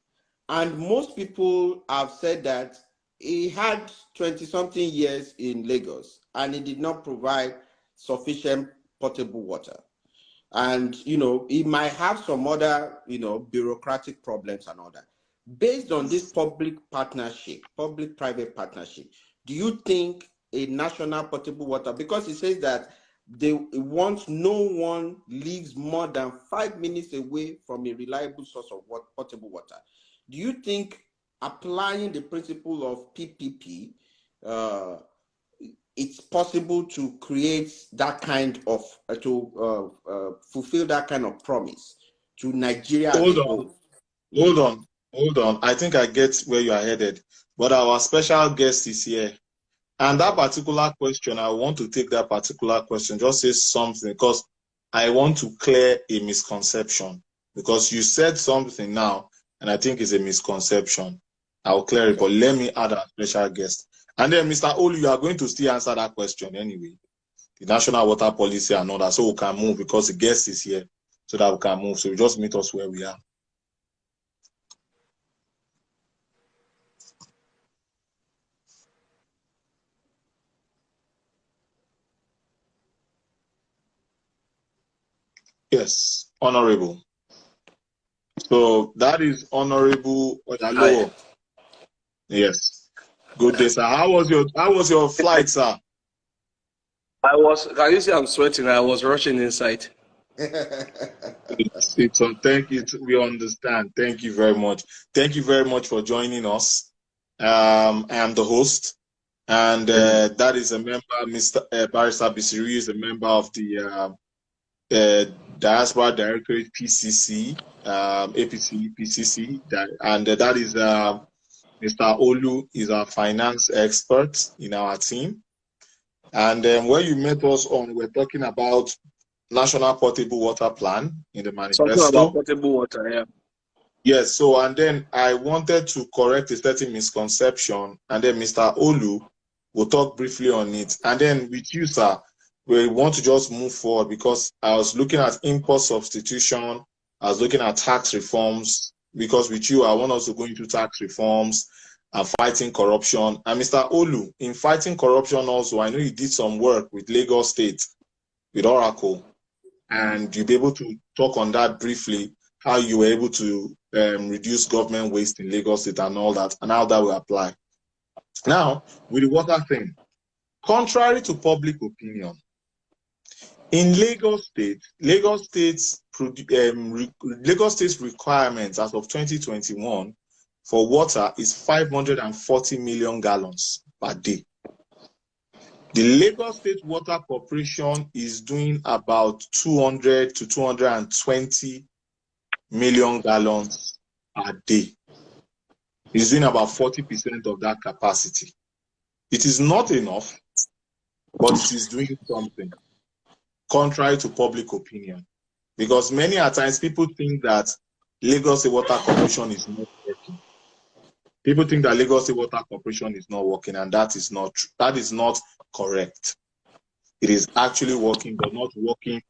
And most people have said that he had 20-something years in Lagos and he did not provide sufficient potable water. And, he might have some other, bureaucratic problems and all that. Based on this public-private partnership, do you think a national potable water, because it says that once no one lives more than 5 minutes away from a reliable source of potable water, do you think applying the principle of PPP, it's possible to create that kind of, fulfill that kind of promise to Nigeria? Hold on. I think I get where you are headed, but our special guest is here. And that particular question, I want to take that particular question, just say something, because I want to clear a misconception. Because you said something now, and I think it's a misconception. I'll clear it, but let me add a special guest. And then, Mr. Olu, you are going to still answer that question anyway. The national water policy and all that, so we can move, because the guest is here, so that we can move. So you just meet us where we are. Yes, Honorable. So that is Honorable Odalo. Yes. Good day, sir. How was your flight, sir? Can you see I'm sweating? I was rushing inside. It's on. Thank you. We understand. Thank you very much. Thank you very much for joining us. I am the host, and that is a member, Mr. Barrister Bisiri is a member of the Diaspora Directorate PCC, APC, PCC, and that is Mr. Olu is our finance expert in our team. And when you met us on, we're talking about National Potable Water Plan in the manifesto. Something about potable water, yeah. Yes, so and then I wanted to correct a certain misconception, and then Mr. Olu will talk briefly on it. And then with you, sir, we want to just move forward because I was looking at import substitution, I was looking at tax reforms, because with you, I want us to go into tax reforms and fighting corruption. And Mr. Olu, in fighting corruption also, I know you did some work with Lagos State, with Oracle, and you'll be able to talk on that briefly, how you were able to reduce government waste in Lagos State and all that, and how that will apply. Now, with the water thing, contrary to public opinion, in Lagos State's requirements as of 2021 for water is 540 million gallons per day. The Lagos State Water Corporation is doing about 200 to 220 million gallons a day. It's doing about 40% of that capacity. It is not enough, but it is doing something, contrary to public opinion. Because many a times people think that Lagos State Water Corporation is not working. People think that Lagos State Water Corporation is not working, and that is not true. That is not correct. It is actually working, but not working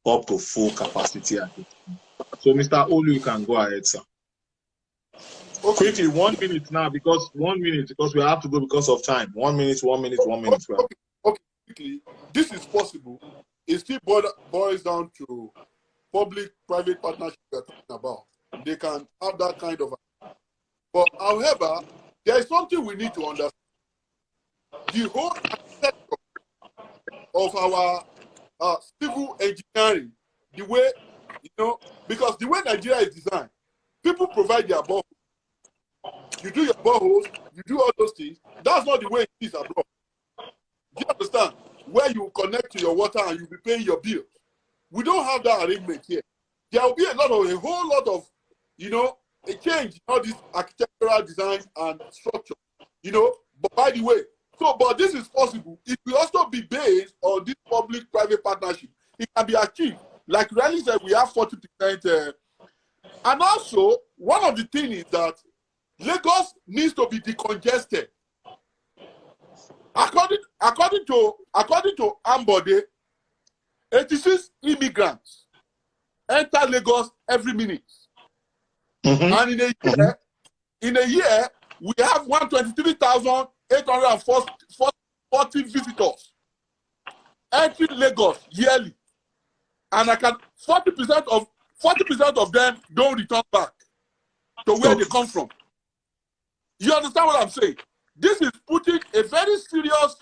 up to full capacity at it. So, Mr. Olu, you can go ahead, sir. Okay. Quickly, 1 minute now, because we have to go because of time. 1 minute. Okay. Quickly, this is possible. It still boils down to public-private partnership we're talking about. They can have that kind of. But however, there is something we need to understand. The whole aspect of our civil engineering, the way, because the way Nigeria is designed, people provide their boreholes. You do your boreholes, you do all those things. That's not the way it is abroad. Do you understand? Where you connect to your water and you'll be paying your bills. We don't have that arrangement here. There will be a whole lot of, a change in all this architectural design and structure, you know. But by the way, but this is possible. It will also be based on this public-private partnership. It can be achieved. Like Rally said, we have 40%. And also, one of the things is that Lagos needs to be decongested. According to Ambode, 86 immigrants enter Lagos every minute. And in a year, we have 123,840 visitors entering Lagos yearly. And 40% of them don't return back to where they come from. You understand what I'm saying? This is putting a very serious,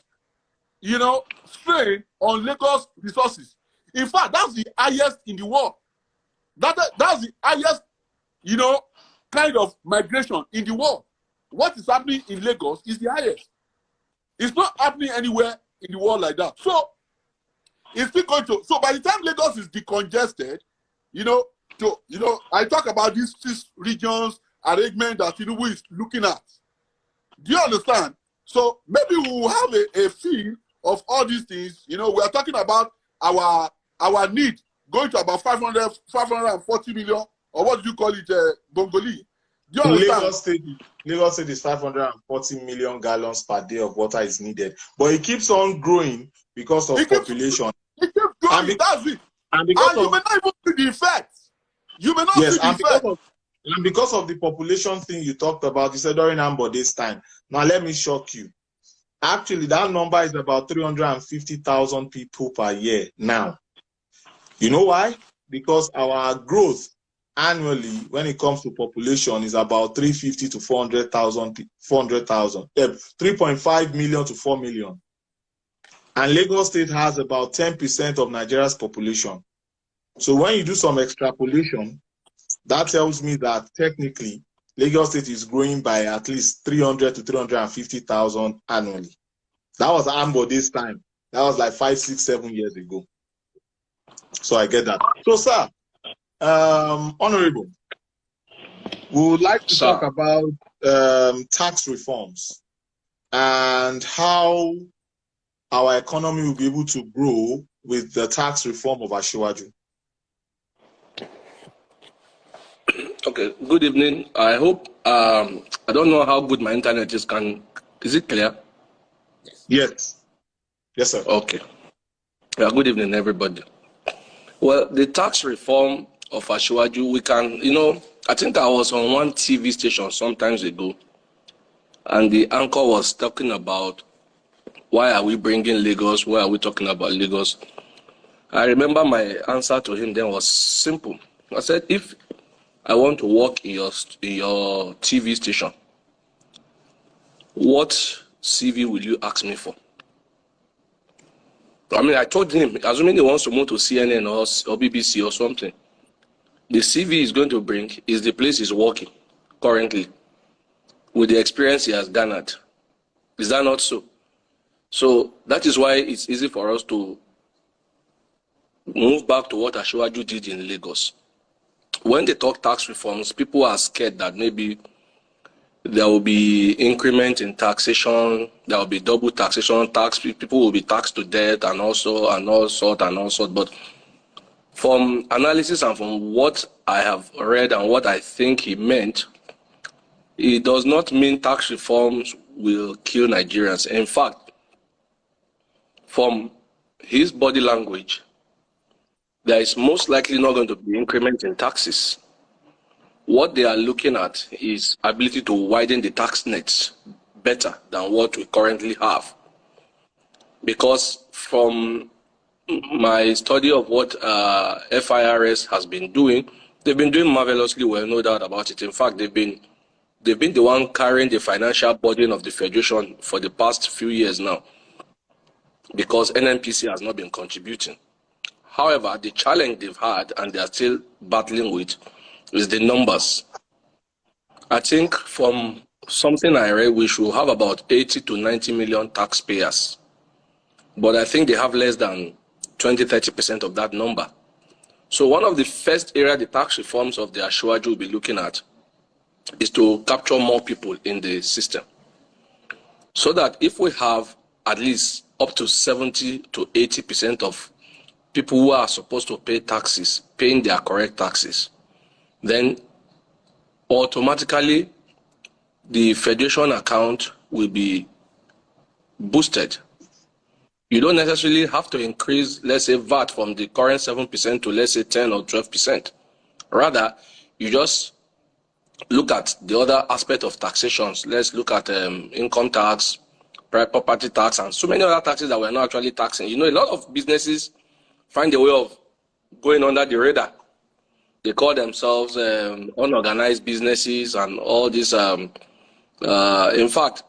you know, strain on Lagos resources. In fact, that's the highest in the world. That's the highest, you know, kind of migration in the world. What is happening in Lagos is the highest. It's not happening anywhere in the world like that. So it's still going to. So by the time Lagos is decongested, I talk about these 6 regions arrangement that Tinubu is looking at. Do you understand? So maybe we will have a feel of all these things. You know, we are talking about our need going to about 540 million, or what do you call it, Bongoli? Do you understand? Lagos State is 540 million gallons per day of water is needed, but it keeps on growing because of population. It keeps growing. That's it. And you may not even see the effect. You may not see the effect. And because of the population thing you talked about, you said during Ambode's time. Now let me shock you. Actually, that number is about 350,000 people per year now. You know why? Because our growth annually, when it comes to population, is about 350 to 400,000, 3.5 million to 4 million. And Lagos State has about 10% of Nigeria's population. So when you do some extrapolation, that tells me that technically Lagos State is growing by at least 300 to 350,000 annually. That was Ambode's time. That was like 5, 6, 7 years ago. So I get that. So, sir, Honorable, we would like to talk about tax reforms and how our economy will be able to grow with the tax reform of Asiwaju. Okay, good evening. I hope, I don't know how good my internet is. Is it clear? Yes. Yes, sir. Okay. Yeah, good evening, everybody. Well, the tax reform of Asiwaju, we can, I think I was on one TV station sometimes ago, and the anchor was talking about why are we bringing Lagos? Why are we talking about Lagos? I remember my answer to him then was simple. I said, if I want to work in your TV station, what CV will you ask me for? I mean, I told him, assuming he wants to move to CNN or BBC or something, the CV he's going to bring is the place he's working currently with the experience he has garnered. Is that not so? So that is why it's easy for us to move back to what Asiwaju did in Lagos. When they talk tax reforms, people are scared that maybe there will be increment in taxation, there will be double taxation, people will be taxed to death and all sort. But from analysis and from what I have read and what I think he meant, it does not mean tax reforms will kill Nigerians. In fact, from his body language, there is most likely not going to be increment in taxes. What they are looking at is ability to widen the tax nets better than what we currently have. Because from my study of what FIRS has been doing, they've been doing marvelously well, no doubt about it. In fact, they've been the one carrying the financial burden of the Federation for the past few years now, because NNPC has not been contributing. However, the challenge they've had, and they are still battling with, is the numbers. I think from something I read, we should have about 80 to 90 million taxpayers. But I think they have less than 20-30% of that number. So one of the first areas the tax reforms of the Asiwaju will be looking at is to capture more people in the system. So that if we have at least up to 70 to 80% of people who are supposed to pay taxes, paying their correct taxes, then automatically the federation account will be boosted. You don't necessarily have to increase, let's say, VAT from the current 7% to, let's say, 10 or 12%. Rather, you just look at the other aspect of taxations. Let's look at income tax, property tax, and so many other taxes that we're not actually taxing. You know, a lot of businesses find a way of going under the radar. They call themselves unorganized businesses and all this. In fact,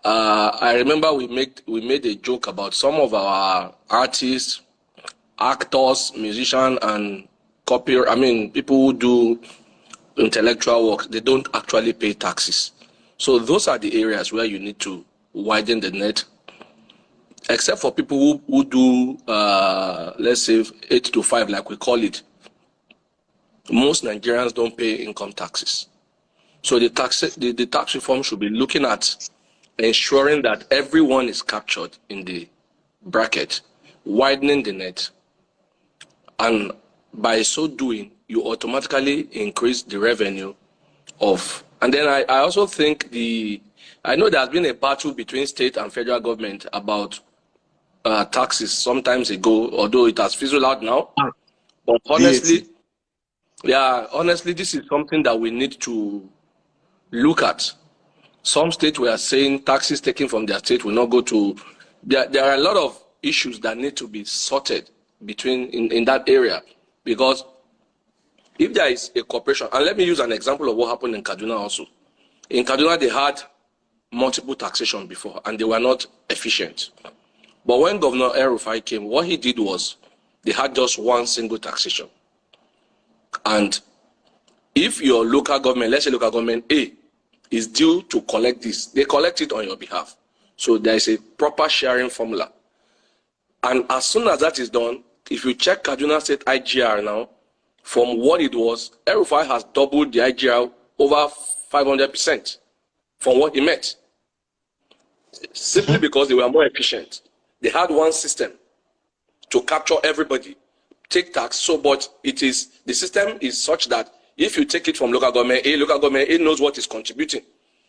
I remember we made a joke about some of our artists, actors, musicians, and people who do intellectual work. They don't actually pay taxes. So those are the areas where you need to widen the net. Except for people who do, let's say, 8 to 5, like we call it. Most Nigerians don't pay income taxes. So the tax reform should be looking at ensuring that everyone is captured in the bracket, widening the net. And by so doing, you automatically increase the revenue of. And then I also think I know there's been a battle between state and federal government about taxes sometimes ago, although it has fizzled out now. But honestly, this is something that we need to look at. Some states were saying taxes taken from their state will not go to. There are a lot of issues that need to be sorted in that area, because if there is a corporation, and let me use an example of what happened in Kaduna also. In Kaduna, they had multiple taxation before, and they were not efficient. But when Governor El-Rufai came, what he did was they had just one single taxation. And if your local government, let's say local government A, is due to collect this, they collect it on your behalf. So there is a proper sharing formula. And as soon as that is done, if you check Kaduna State IGR now, from what it was, El-Rufai has doubled the IGR over 500% from what he met. Simply because they were more efficient. They had one system to capture everybody, take tax. So, but the system is such that if you take it from local government A knows what is contributing.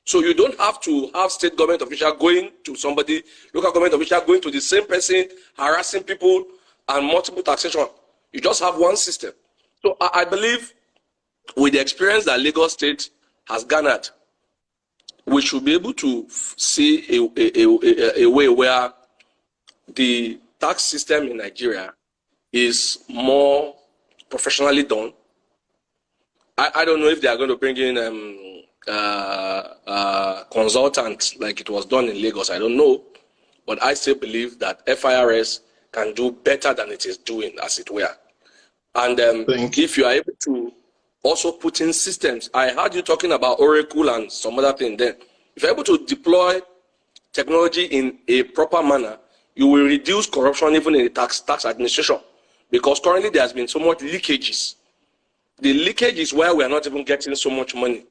So you don't have to have state government official going to somebody, local government official going to the same person, harassing people, and multiple taxation. You just have one system. So I believe with the experience that Lagos State has garnered, we should be able to see a way where the tax system in Nigeria is more professionally done. I don't know if they are going to bring in consultants like it was done in Lagos. I don't know. But I still believe that FIRS can do better than it is doing, as it were. And if you are able to also put in systems, I heard you talking about Oracle and some other thing there. If you're able to deploy technology in a proper manner, you will reduce corruption even in the tax administration. Because currently there has been so much leakages. The leakage is where we are not even getting so much money,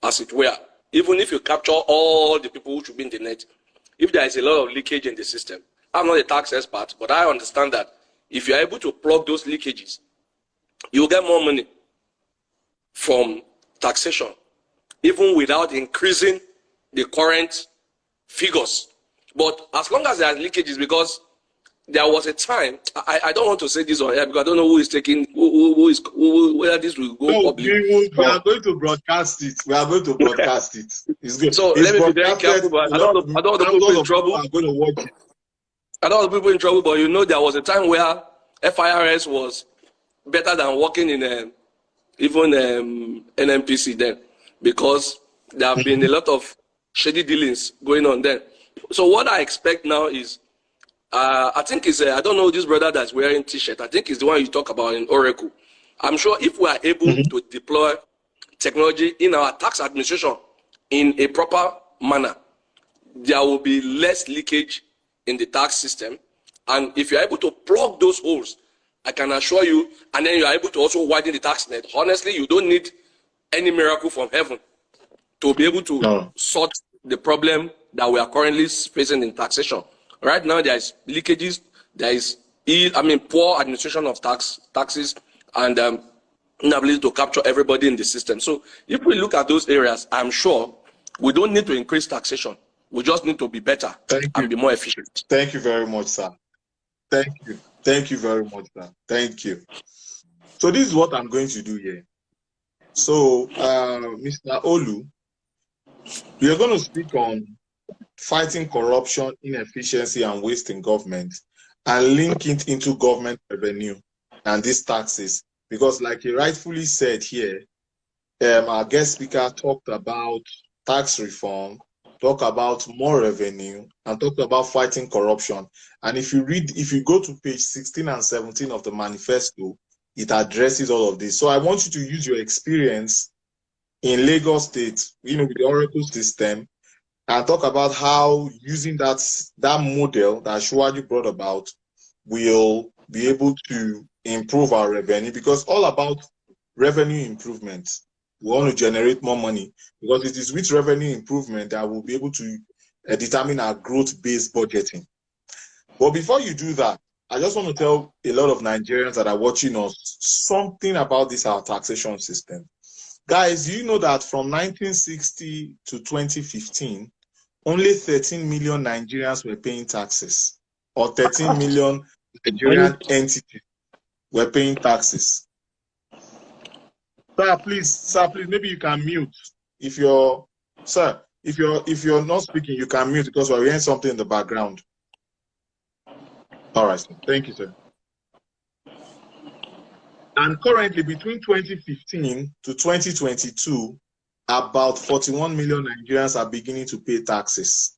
as it were. Even if you capture all the people who should be in the net, if there is a lot of leakage in the system, I'm not a tax expert, but I understand that if you're able to plug those leakages, you'll get more money from taxation, even without increasing the current figures. But as long as there are leakages, because there was a time, I don't want to say this on air because I don't know who is taking, whether this will go public. We are going to broadcast it. We are going to broadcast it. It's good. So let me be very careful, but I don't want to put people in trouble. I'm going to watch it. I don't want to put people in trouble, but you know there was a time where FIRS was better than working in even NMPC then, because there have been a lot of shady dealings going on then. So what I expect now is, I think it's, I don't know this brother that's wearing t-shirt. I think it's the one you talk about in Oracle. I'm sure if we are able to deploy technology in our tax administration in a proper manner, there will be less leakage in the tax system. And if you're able to plug those holes, I can assure you, and then you're able to also widen the tax net. Honestly, you don't need any miracle from heaven to be able to sort the problem that we are currently facing in taxation. Right now, there is leakages, there is poor administration of taxes, and inability to capture everybody in the system. So if we look at those areas, I'm sure we don't need to increase taxation. We just need to be better and be more efficient. Thank you very much, sir. Thank you. Thank you very much, sir. Thank you. So this is what I'm going to do here. So, Mr. Olu, we are going to speak on fighting corruption, inefficiency, and waste in government, and link it into government revenue and these taxes. Because like he rightfully said here, our guest speaker talked about tax reform, talked about more revenue, and talked about fighting corruption. And if you go to page 16 and 17 of the manifesto, it addresses all of this. So I want you to use your experience in Lagos State, with the Oracle system, and talk about how using that model that Shuaji brought about will be able to improve our revenue, because all about revenue improvement. We want to generate more money, because it is with revenue improvement that we'll be able to determine our growth-based budgeting. But before you do that, I just want to tell a lot of Nigerians that are watching us something about this, our taxation system. Guys, do you know that from 1960 to 2015, only 13 million Nigerians were paying taxes, or 13 million Nigerian entities were paying taxes? Sir, please, maybe you can mute. If you're not speaking, you can mute, because we're hearing something in the background. All right, sir. Thank you, sir. And currently, between 2015 to 2022, about 41 million Nigerians are beginning to pay taxes.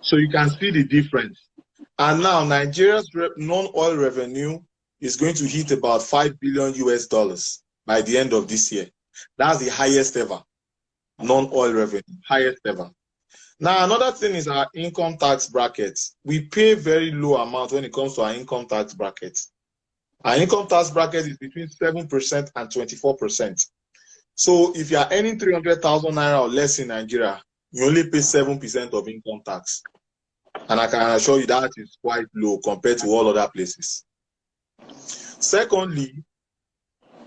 So you can see the difference. And now Nigeria's non-oil revenue is going to hit about $5 billion by the end of this year. That's the highest ever. Non-oil revenue, highest ever. Now, another thing is our income tax brackets. We pay very low amount when it comes to our income tax brackets. Our income tax bracket is between 7% and 24%. So if you are earning 300,000 naira or less in Nigeria, you only pay 7% of income tax. And I can assure you that is quite low compared to all other places. Secondly,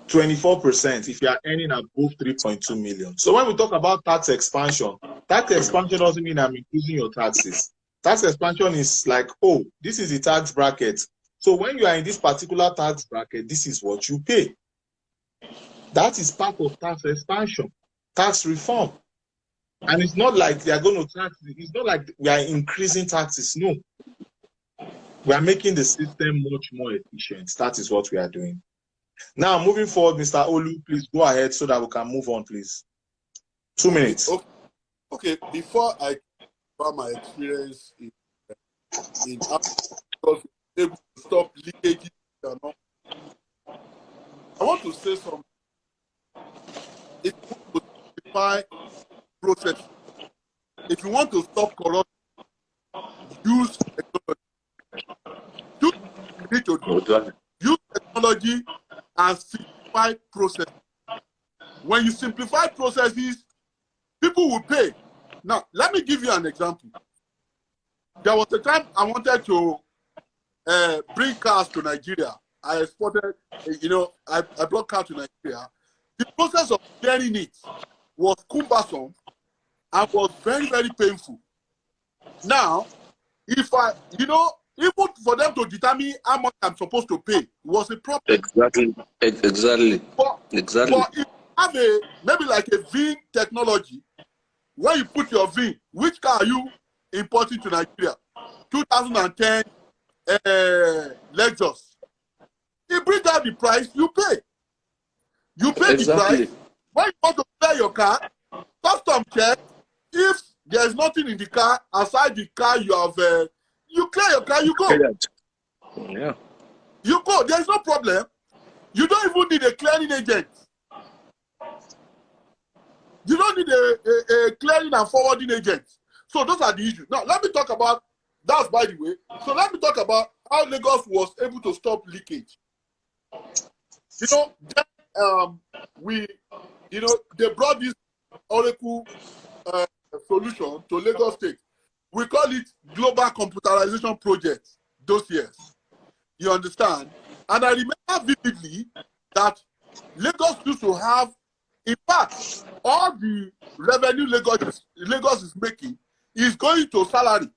24% if you are earning above 3.2 million. So when we talk about tax expansion doesn't mean I'm increasing your taxes. Tax expansion is like, oh, this is the tax bracket. So when you are in this particular tax bracket, this is what you pay. That is part of tax expansion, tax reform. And it's not like they are going to tax, it's not like we are increasing taxes. No. We are making the system much more efficient. That is what we are doing. Now, moving forward, Mr. Olu, please go ahead so that we can move on, please. 2 minutes. Okay. Before I about my experience in able to stop leakages, I want to say something. If you want to simplify process, if you want to stop corruption, use technology. Use technology and simplify processes. When you simplify processes, people will pay. Now, let me give you an example. There was a time I wanted to bring cars to Nigeria. I exported, I brought cars to Nigeria. The process of clearing it was cumbersome and was very, very painful. Now, if even for them to determine how much I'm supposed to pay was a problem. Exactly. But if you have maybe like a VIN technology, when you put your VIN, which car are you importing to Nigeria? 2010 Lexus. You bring down the price, you pay. You pay the price. When you want to clear your car, custom check. If there's nothing in the car, outside the car you have, you clear your car, you go. Yeah. You go, there's no problem. You don't even need a clearing agent. You don't need a clearing and forwarding agent. So those are the issues. Now, let me talk about, that's by the way. So let me talk about how Lagos was able to stop leakage. they brought this Oracle solution to Lagos State. We call it Global Computerization Project those years. You understand? And I remember vividly that Lagos used to have, in fact, all the revenue Lagos is making is going to salary.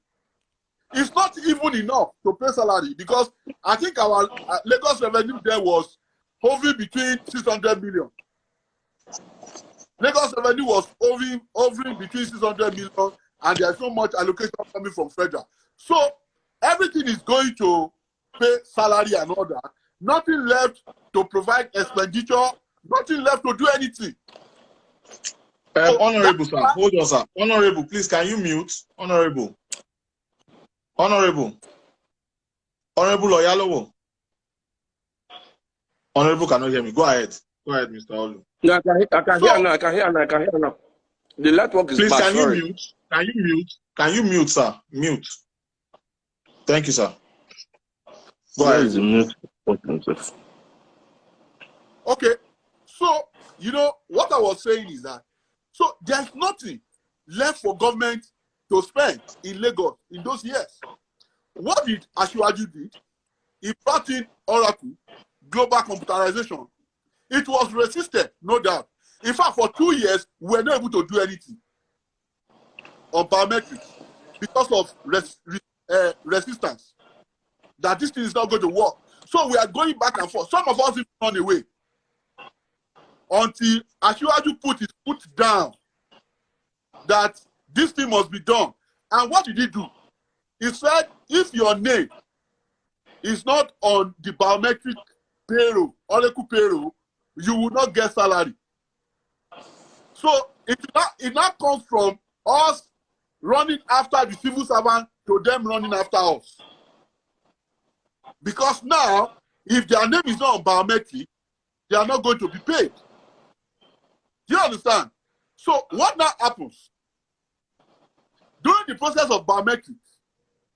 It's not even enough to pay salary because I think our Lagos revenue there was hovering between 600 million. Lagos revenue was hovering between 600 million, and there's so much allocation coming from federal. So everything is going to pay salary and all that. Nothing left to provide expenditure, nothing left to do anything. Honorable, sir, hold on, sir. Honorable, please, can you mute? Honorable. Honorable Oyalowo. Honorable cannot hear me. Go ahead. Go ahead, Mr. Olu. No, I can hear now. The network is please, bad. Can you mute? Can you mute, sir? Mute. Thank you, sir. Go ahead. Mute. Okay. So, what I was saying is that, so there's nothing left for government to spend in Lagos in those years. What did Asiwaju did? He brought in Oracle, global computerization. It was resisted, no doubt. In fact, for 2 years, we were not able to do anything on biometrics because of resistance, that this thing is not going to work. So we are going back and forth. Some of us even run away until Asiwaju put his foot down that this thing must be done. And what did he do? He said, if your name is not on the biometric payroll, Oracle payroll, you will not get salary. So it now comes from us running after the civil servant to them running after us. Because now, if their name is not on biometric, they are not going to be paid. Do you understand? So what now happens? During the process of biometrics,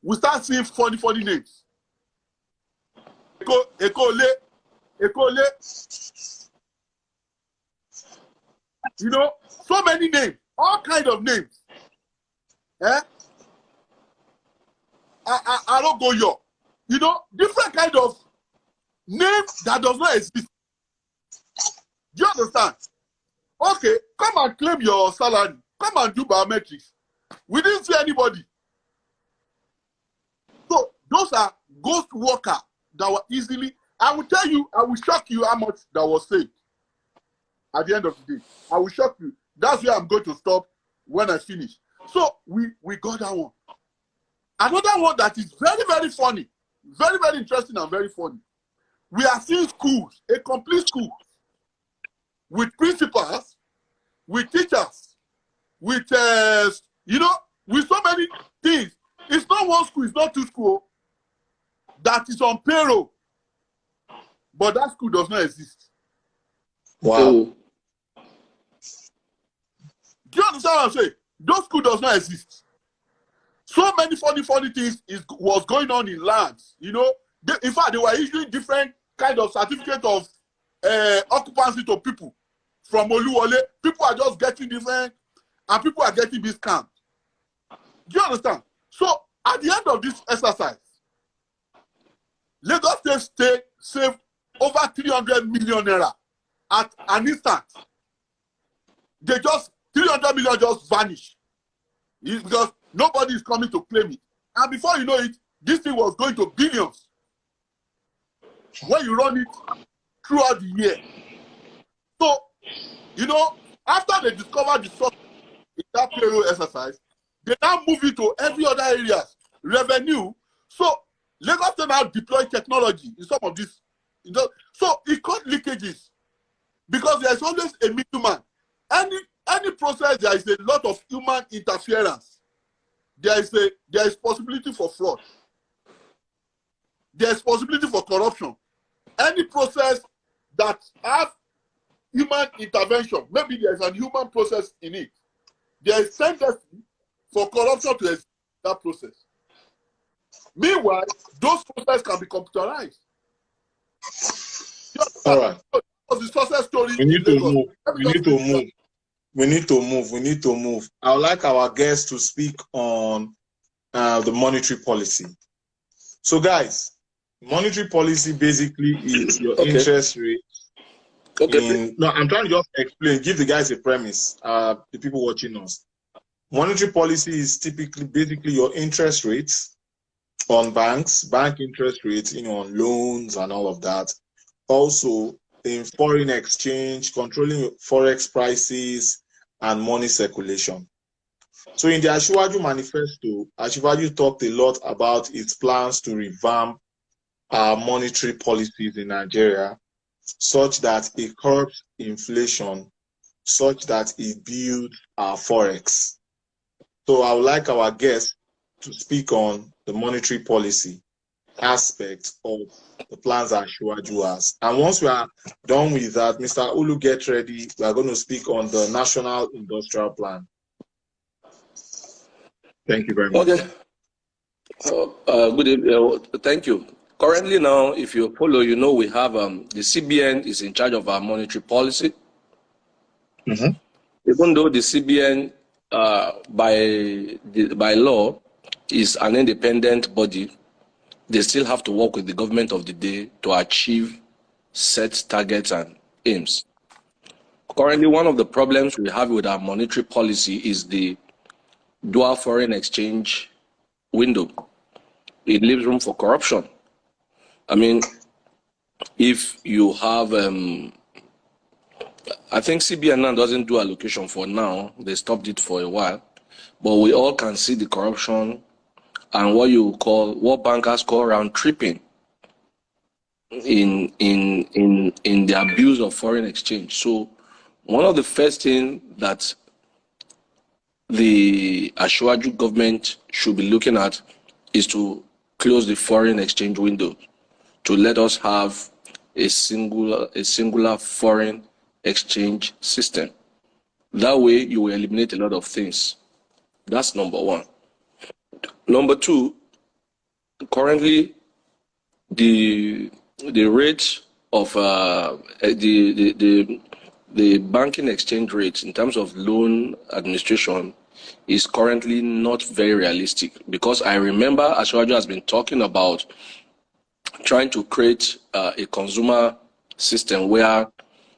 we start seeing funny names. Ekole. So many names, all kind of names. I don't go yo. Different kind of names that does not exist. Do you understand? Okay, come and claim your salary. Come and do biometrics. We didn't see anybody. So those are ghost workers that were easily, I will tell you, I will shock you how much that was saved at the end of the day. I will shock you. That's where I'm going to stop when I finish. So we got that one. Another one that is very, very funny, very, very interesting and very funny. We are seeing schools, a complete school, with principals, with teachers, with, with so many things. It's not one school, it's not two schools that is on payroll. But that school does not exist. Wow. Do you understand what I'm saying? Those school does not exist. So many funny things was going on in lands. In fact, they were issuing different kind of certificate of occupancy to people from Oluwole. People are just getting different, and people are getting this scam. Do you understand? So at the end of this exercise, Lagos State saved over 300 million naira at an instant. 300 million just vanished. It's because nobody is coming to claim it. And before you know it, this thing was going to billions when you run it throughout the year. So, after they discovered the source in that payroll exercise, they now move it to every other areas, revenue. So, Lagos State now deploy technology in some of this. So, it caused leakages because there is always a middleman. Any process, there is a lot of human interference. There is possibility for fraud. There is possibility for corruption. Any process that has human intervention, maybe there is a human process in it. There is tendency for corruption to exist in that process. Meanwhile, those processes can be computerized. All right. the success story We in need to Lagos. move. Let me We just need to finish move. We need to move. We need to move. I would like our guests to speak on the monetary policy. So, guys, monetary policy basically is your Okay. interest rate. Okay. No, I'm trying to just explain, give the guys a premise, the people watching us. Monetary policy is typically, basically, your interest rates on banks, bank interest rates, on loans and all of that. Also, in foreign exchange, controlling forex prices and money circulation. So in the Asiwaju manifesto, Asiwaju talked a lot about its plans to revamp our monetary policies in Nigeria such that it curbs inflation, such that it builds our forex. So I would like our guests to speak on the monetary policy aspect of the plans that Asiwaju has. And once we are done with that, Mr. Ulu, get ready. We are going to speak on the National Industrial Plan. Thank you very much. Okay. Good evening. Thank you. Currently now, if you follow, we have the CBN is in charge of our monetary policy. Mm-hmm. Even though the CBN, by law, is an independent body, they still have to work with the government of the day to achieve set targets and aims. Currently, one of the problems we have with our monetary policy is the dual foreign exchange window. It leaves room for corruption. I mean, if you have, I think CBN now doesn't do allocation for now. They stopped it for a while. But we all can see the corruption and what bankers call round tripping in the abuse of foreign exchange. So one of the first things that the Asiwaju government should be looking at is to close the foreign exchange window, to let us have a singular foreign exchange system. That way you will eliminate a lot of things. That's number one. Number two, currently the rate of the banking exchange rate in terms of loan administration is currently not very realistic, because I remember Asiwaju has been talking about trying to create a consumer system where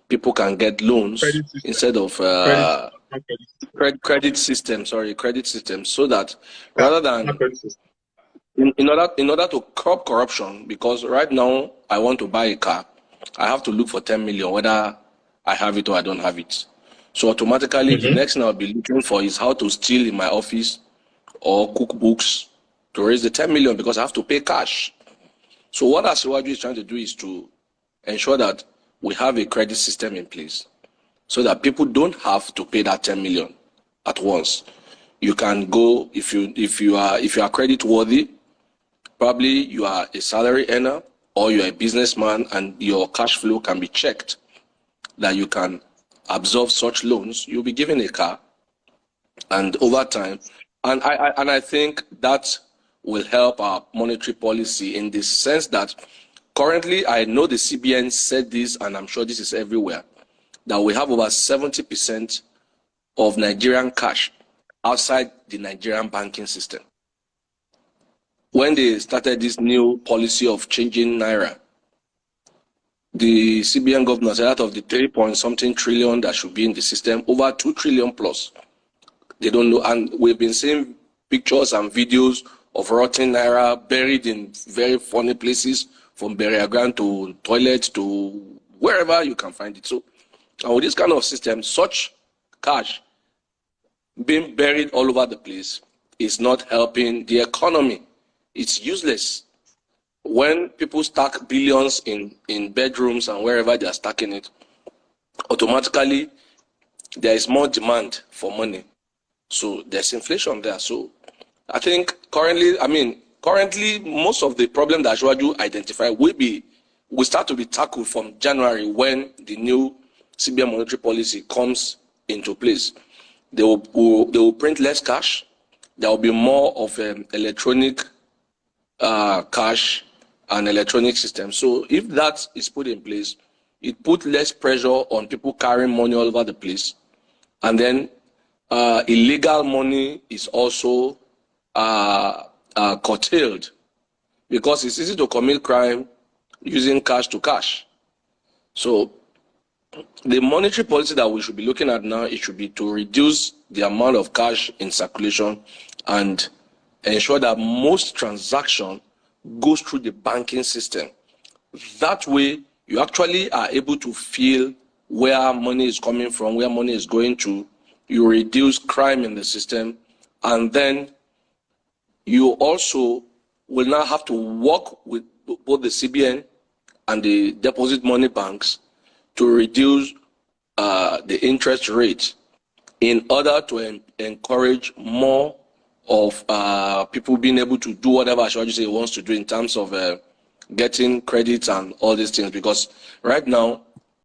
people can get loans instead of credit system, so that rather than in order to curb corruption, because right now I want to buy a car, I have to look for 10 million, whether I have it or I don't have it. So automatically, the next thing I'll be looking for is how to steal in my office or cookbooks to raise the 10 million, because I have to pay cash. So what Asiwaju is trying to do is to ensure that we have a credit system in place so that people don't have to pay that 10 million at once. You can go, if you are credit worthy, probably you are a salary earner or you're a businessman and your cash flow can be checked, that you can absorb such loans. You'll be given a car, and over time, and I think that will help our monetary policy in the sense that currently, I know the CBN said this, and I'm sure this is everywhere, that we have over 70% of Nigerian cash outside the Nigerian banking system. When they started this new policy of changing Naira, the CBN governor said out of the 3-point-something trillion that should be in the system, over 2 trillion plus. They don't know, and we've been seeing pictures and videos of rotten Naira buried in very funny places, from burial ground to toilet to wherever you can find it. So, and with this kind of system, such cash being buried all over the place is not helping the economy. It's useless. When people stack billions in bedrooms and wherever they are stacking it, automatically there is more demand for money. So there's inflation there. So I think currently most of the problem that Asiwaju identified will start to be tackled from January, when the new CBN monetary policy comes into place. They will print less cash. There will be more of electronic cash and electronic system. So if that is put in place, it put less pressure on people carrying money all over the place. And then illegal money is also curtailed, because it's easy to commit crime using cash to cash. So the monetary policy that we should be looking at now, it should be to reduce the amount of cash in circulation and ensure that most transaction goes through the banking system. That way, you actually are able to feel where money is coming from, where money is going to. You reduce crime in the system, and then you also will now have to work with both the CBN and the deposit money banks to reduce the interest rate in order to encourage more of people being able to do whatever Ashwaji say he wants to do in terms of getting credits and all these things. Because right now,